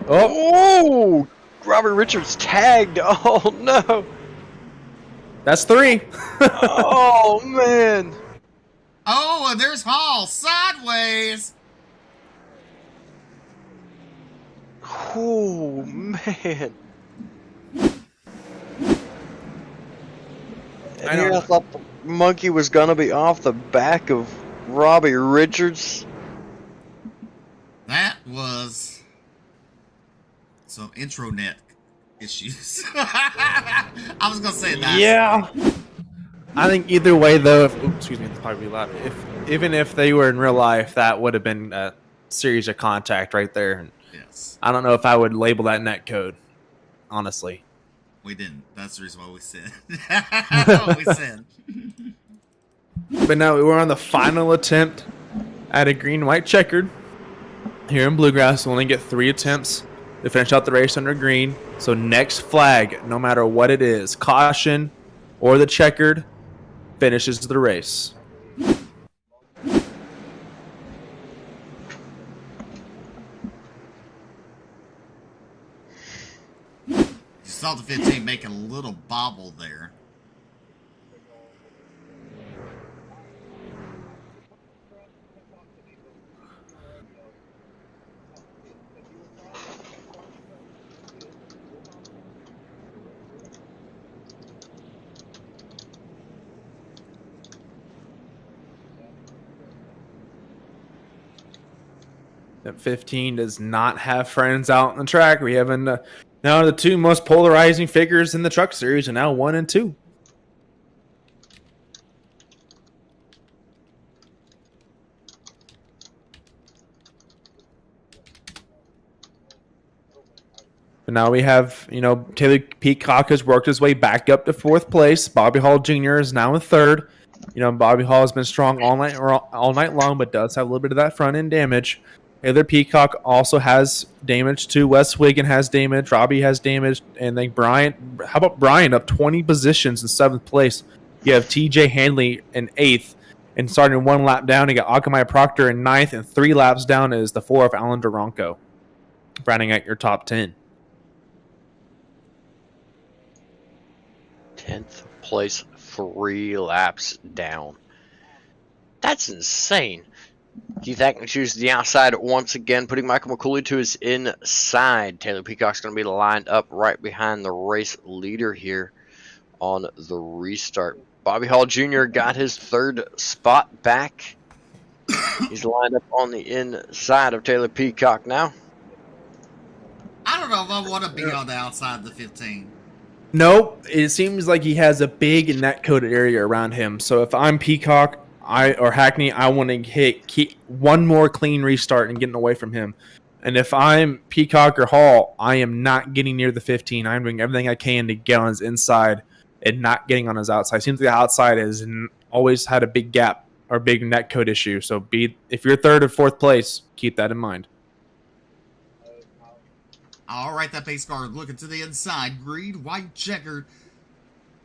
Oh, Robbie Richards tagged. Oh, no. That's 3. Oh, man. Oh, and there's Hall sideways. Oh, man. And I thought the monkey was going to be off the back of Robbie Richards. That was some intranet issues. I was going to say that. Yeah. I think either way, though, excuse me, it's probably loud. Even if they were in real life, that would have been a series of contact right there. Yes. I don't know if I would label that net code, honestly. We didn't. That's the reason why we said. That's what we said. But now we're on the final attempt at a green-white checkered. Here in Bluegrass, we only get 3 attempts to finish out the race under green. So next flag, no matter what it is, caution or the checkered, finishes the race. You saw the 15 make a little bobble there. That 15 does not have friends out on the track. We have now the 2 most polarizing figures in the truck series are now 1 and 2. But now we have, Taylor Peacock has worked his way back up to 4th place. Bobby Hall Jr. is now in 3rd. Bobby Hall has been strong all night long, but does have a little bit of that front end damage. Taylor Peacock also has damage too. Wes Wiggin has damage. Robbie has damage. And then Brian, how about Brian up 20 positions in 7th place? You have TJ Hanley in 8th. And starting 1 lap down, you got Akamai Proctor in 9th. And 3 laps down is the 4 of Alan Duranko, rounding out your top 10. 10th place, 3 laps down. That's insane. Keith Hackney chooses the outside once again, putting Michael McCooley to his inside. Taylor Peacock's going to be lined up right behind the race leader here on the restart. Bobby Hall Jr. got his 3rd spot back. He's lined up on the inside of Taylor Peacock now. I don't know if I want to be on the outside of the 15. Nope. It seems like he has a big net coated area around him. So if I'm Peacock or Hackney, I want to keep one more clean restart and getting away from him. And if I'm Peacock or Hall, I am not getting near the 15. I'm doing everything I can to get on his inside and not getting on his outside. Seems like the outside has always had a big gap or big net code issue. So if you're third or fourth place, keep that in mind. All right, that pace car looking to the inside. Green, white, checkered.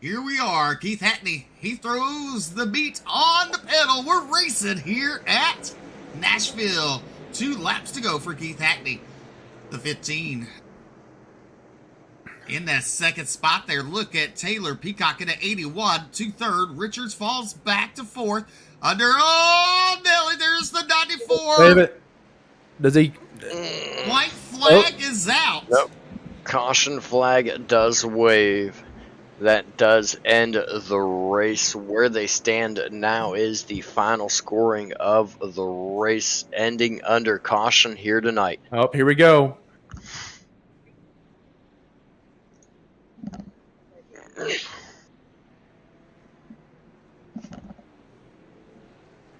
Here we are. Keith Hackney, he throws the beat on the pedal. We're racing here at Nashville. 2 laps to go for Keith Hackney. The 15. In that second spot there, look at Taylor Peacock in at 81 to third. Richards falls back to fourth. Under, oh, Nelly, there's the 94. Save it. Does he? White flag is out. Nope. Caution flag does wave. That does end the race. Where they stand now is the final scoring of the race, ending under caution here tonight. Oh, here we go.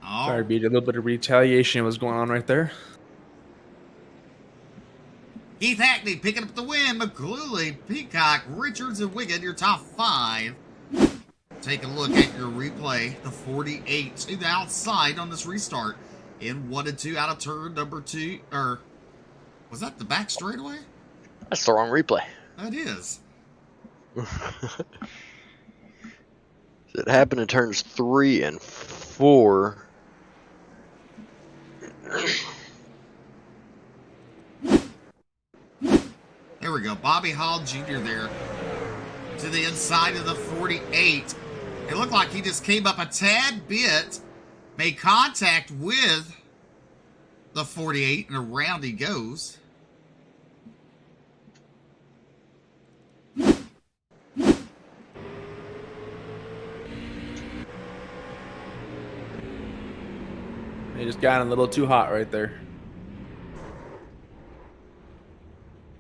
Sorry, BJ. A little bit of retaliation was going on right there. Keith Hackney picking up the win. McCluley, Peacock, Richards, and Wiggin, your top 5. Take a look at your replay. The 48 to the outside on this restart. In 1 and 2 out of turn number 2. Or was that the back straightaway? That's the wrong replay. That is. It happened in turns 3 and 4. There we go. Bobby Hall Jr. there to the inside of the 48. It looked like he just came up a tad bit, made contact with the 48, and around he goes. He just got a little too hot right there.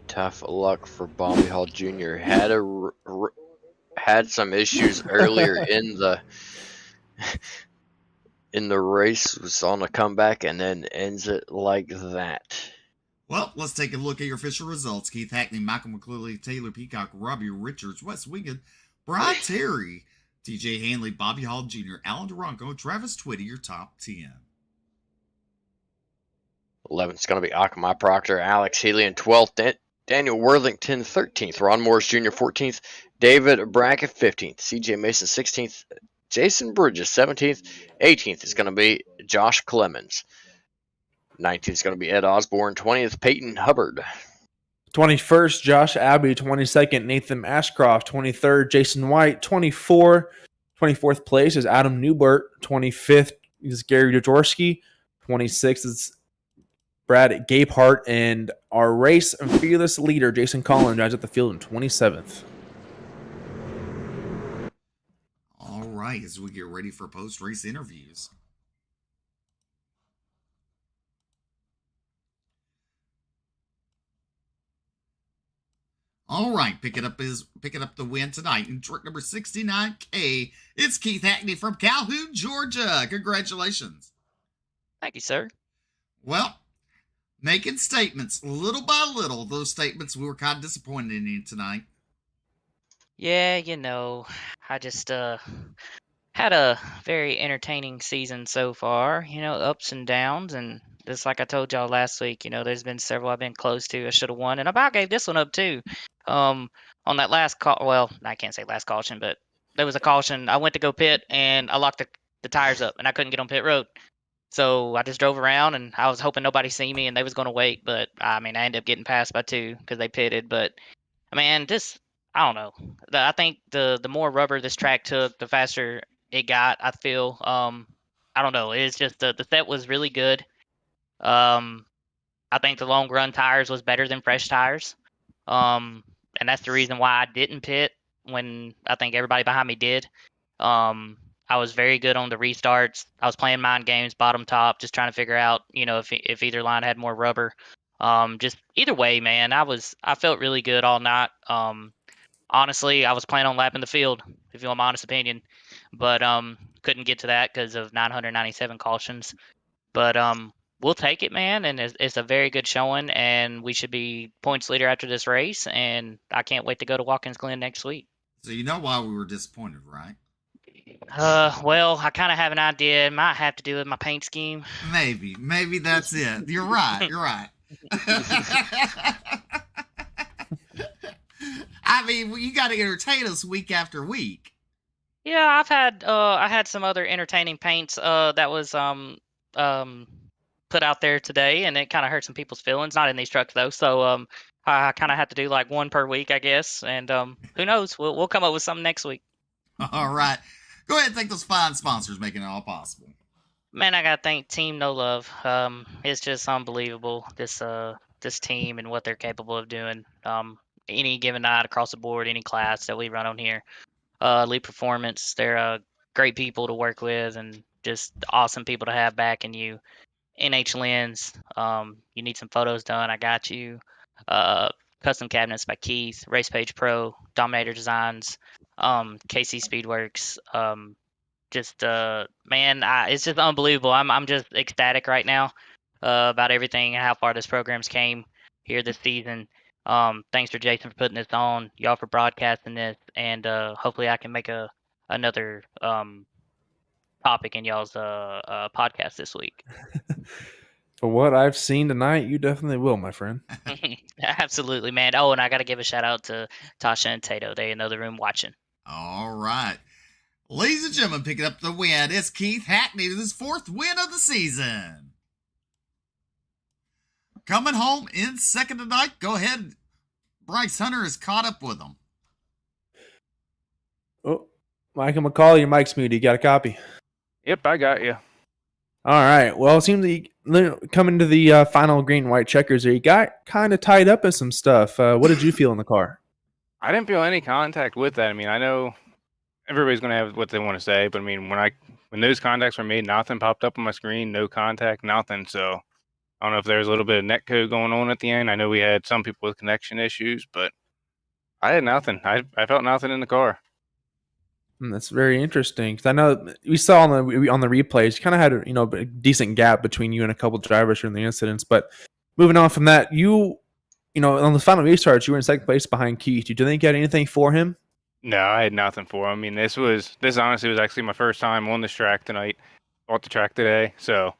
Tough luck for Bobby Hall Jr. Had some issues earlier in the race, was on a comeback, and then ends it like that. Well, let's take a look at your official results. Keith Hackney, Michael McCluley, Taylor Peacock, Robbie Richards, Wes Wiggin, Brian Terry, TJ Hanley, Bobby Hall Jr., Alan Durango, Travis Twitty, your top 10. 11th is going to be Akamai Proctor, Alex Healy in 12th, Daniel Worthington 13th, Ron Morris Jr. 14th, David Brackett 15th, CJ Mason 16th, Jason Bridges 17th, 18th is going to be Josh Clemens, 19th is going to be Ed Osborne, 20th Peyton Hubbard, 21st Josh Abbey, 22nd Nathan Bashcroft, 23rd Jason White, 24th place is Adam Newbert, 25th is Gary Dvorsky, 26th is Brad Gapehart, and our race and fearless leader, Jason Collins, drives at the field in 27th. All right, as we get ready for post-race interviews. All right, picking up the win tonight in truck number 69K. It's Keith Hackney from Calhoun, Georgia. Congratulations. Thank you, sir. Well, making statements little by little. Those statements we were kind of disappointed in you tonight. Yeah, I just had a very entertaining season so far. Ups and downs, and just like I told y'all last week, there's been several I've been close to. I should have won, and I about gave this one up too. On that last call, well, I can't say last caution, but there was a caution. I went to go pit, and I locked the tires up, and I couldn't get on pit road. So I just drove around, and I was hoping nobody see me, and they was going to wait. But, I ended up getting passed by 2 because they pitted. But, I don't know. I think the more rubber this track took, the faster it got, I feel. I don't know. It's just the set was really good. I think the long run tires was better than fresh tires. And that's the reason why I didn't pit when I think everybody behind me did. I was very good on the restarts. I was playing mind games, bottom top, just trying to figure out, if either line had more rubber. Just either way, man, I felt really good all night. Honestly, I was planning on lapping the field, if you want my honest opinion, but couldn't get to that because of 997 cautions. But we'll take it, man, and it's a very good showing, and we should be points leader after this race, and I can't wait to go to Watkins Glen next week. So you know why we were disappointed, right? Well, I kind of have an idea. It might have to do with my paint scheme. Maybe that's it. You're right. You're right. I mean, you got to entertain us week after week. Yeah, I had some other entertaining paints that was put out there today, and it kind of hurt some people's feelings. Not in these trucks though, so I kind of have to do like one per week, I guess. And who knows? We'll come up with something next week. All right, go ahead and thank those fine sponsors making it all possible. Man, I gotta thank Team No Love. It's just unbelievable this team and what they're capable of doing. Any given night across the board, any class that we run on here. Elite Performance, they're great people to work with and just awesome people to have backing you. NH Lens, you need some photos done, I got you. Custom Cabinets by Keith, Race Page Pro, Dominator Designs, KC Speedworks. Man, it's just unbelievable. I'm just ecstatic right now about everything and how far this program's came here this season. Thanks for Jason for putting this on, y'all for broadcasting this, and hopefully I can make another topic in y'all's podcast this week. For what I've seen tonight, you definitely will, my friend. Absolutely, man. Oh, and I got to give a shout out to Tasha and Tato. They in the other room watching. All right. Ladies and gentlemen, picking up the win, it's Keith Hackney with his 4th win of the season. Coming home in second tonight, go ahead. Bryce Hunter is caught up with him. Oh, Michael McCauley, your mic's muted. You got a copy? Yep, I got you. All right. Well, it seems that coming to the final green and white checkers there, you got kind of tied up in some stuff. What did you feel in the car? I didn't feel any contact with that. I mean, I know everybody's going to have what they want to say, but I mean, when those contacts were made, nothing popped up on my screen, no contact, nothing. So I don't know if there was a little bit of net code going on at the end. I know we had some people with connection issues, but I had nothing. I felt nothing in the car. That's very interesting because I know we saw on the replays, you kind of had a decent gap between you and a couple drivers during the incidents. But moving on from that, on the final restarts, you were in second place behind Keith. You didn't get anything for him? No, I had nothing for him. I mean, this honestly was actually my first time on this track tonight. Bought the track today, so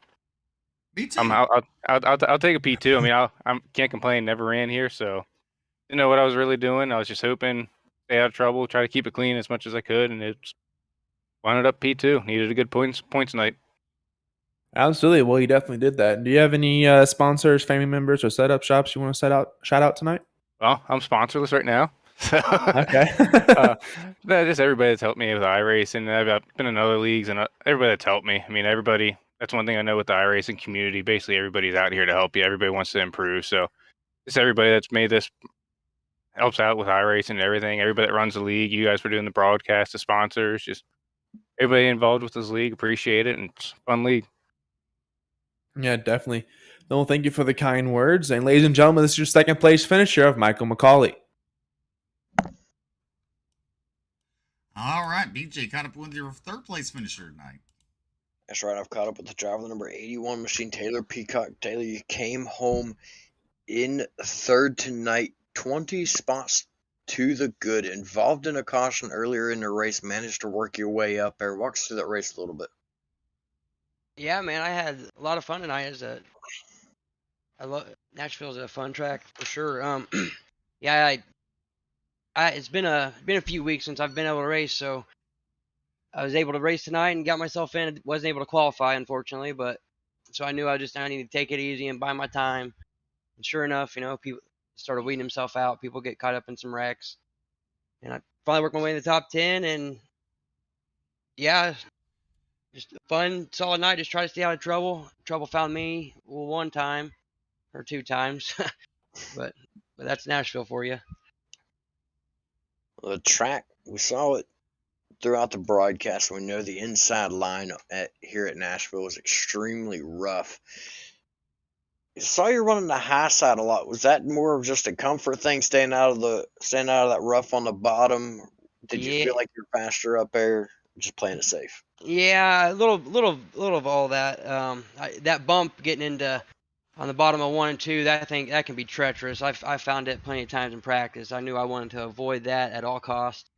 Me too. I'll take a P2. I mean, I can't complain. Never ran here, so didn't know what I was really doing. I was just hoping stay out of trouble, try to keep it clean as much as I could, and it's wound up P2. Needed a good points night. Absolutely. Well, you definitely did that. Do you have any sponsors, family members, or setup shops you want to shout out tonight? Well, I'm sponsorless right now. So, okay. Just everybody that's helped me with iRacing. I've been in other leagues, and everybody that's helped me. I mean, everybody. That's one thing I know with the iRacing community. Basically, everybody's out here to help you. Everybody wants to improve. So, just everybody that's made this helps out with iRacing and everything. Everybody that runs the league, you guys for doing the broadcast, the sponsors, just everybody involved with this league. Appreciate it, and it's a fun league. Yeah, definitely. Well, thank you for the kind words. And ladies and gentlemen, this is your second place finisher of Michael McCauley. All right, BJ caught up with your 3rd place finisher tonight. That's right. I've caught up with the driver, the number 81 machine, Taylor Peacock. Taylor, you came home in 3rd tonight, 20 spots to the good. Involved in a caution earlier in the race, managed to work your way up there. Walk us through that race a little bit. Yeah, man, I had a lot of fun tonight. Nashville's a fun track for sure. Yeah, it's been a few weeks since I've been able to race, so I was able to race tonight and got myself in. Wasn't able to qualify, unfortunately, but so I knew I needed to take it easy and buy my time. And sure enough, people started weeding themselves out. People get caught up in some wrecks, and I finally worked my way in the top 10. And yeah, just a fun, solid night. Just try to stay out of trouble. Trouble found me one time or 2 times, but that's Nashville for you. The track, we saw it throughout the broadcast. We know the inside line here at Nashville is extremely rough. I saw you running the high side a lot. Was that more of just a comfort thing, staying out of that rough on the bottom? Did you feel like you're faster up there, just playing it safe? Yeah, a little of all that. That bump getting into on the bottom of 1 and 2, that thing that can be treacherous. I found it plenty of times in practice. I knew I wanted to avoid that at all costs.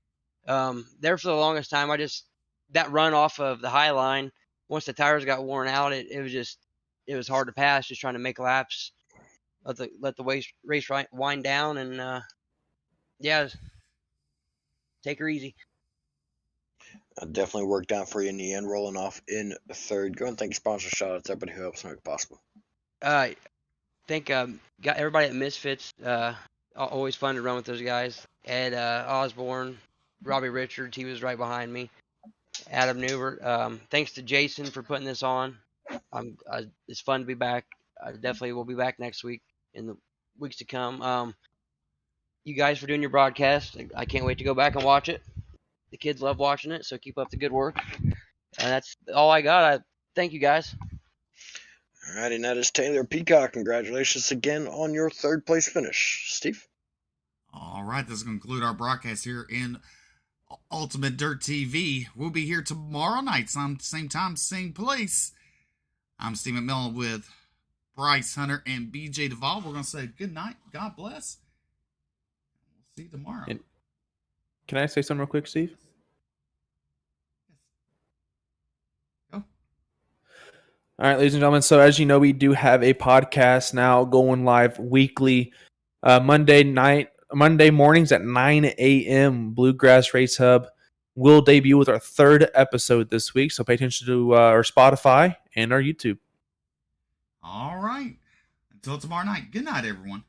There for the longest time, that run off of the high line. Once the tires got worn out, it was hard to pass. Just trying to make laps, let the race wind down, and yeah, take her easy. Definitely worked out for you in the end, rolling off in third. Go and thank your sponsor. Shout out to everybody who helps make it possible. Think got everybody at Misfits. Always fun to run with those guys. Ed Osborne, Robbie Richards, he was right behind me. Adam Newbert. Thanks to Jason for putting this on. It's fun to be back. I definitely will be back next week in the weeks to come. You guys for doing your broadcast. I can't wait to go back and watch it. The kids love watching it, so keep up the good work. And that's all I got. Thank you guys. All right, and that is Taylor Peacock. Congratulations again on your third place finish. Steve? All right, this is going to conclude our broadcast here in Ultimate Dirt TV. We'll be here tomorrow night, same time, same place. I'm Steve McMillan with Bryce Hunter and BJ Duvall. We're going to say good night. God bless. We'll see you tomorrow. And can I say something real quick, Steve? Go. All right, ladies and gentlemen. So as you know, we do have a podcast now going live weekly. Monday mornings at 9 a.m. Bluegrass Race Hub will debut with our third episode this week. So pay attention to our Spotify and our YouTube. All right. Until tomorrow night. Good night, everyone.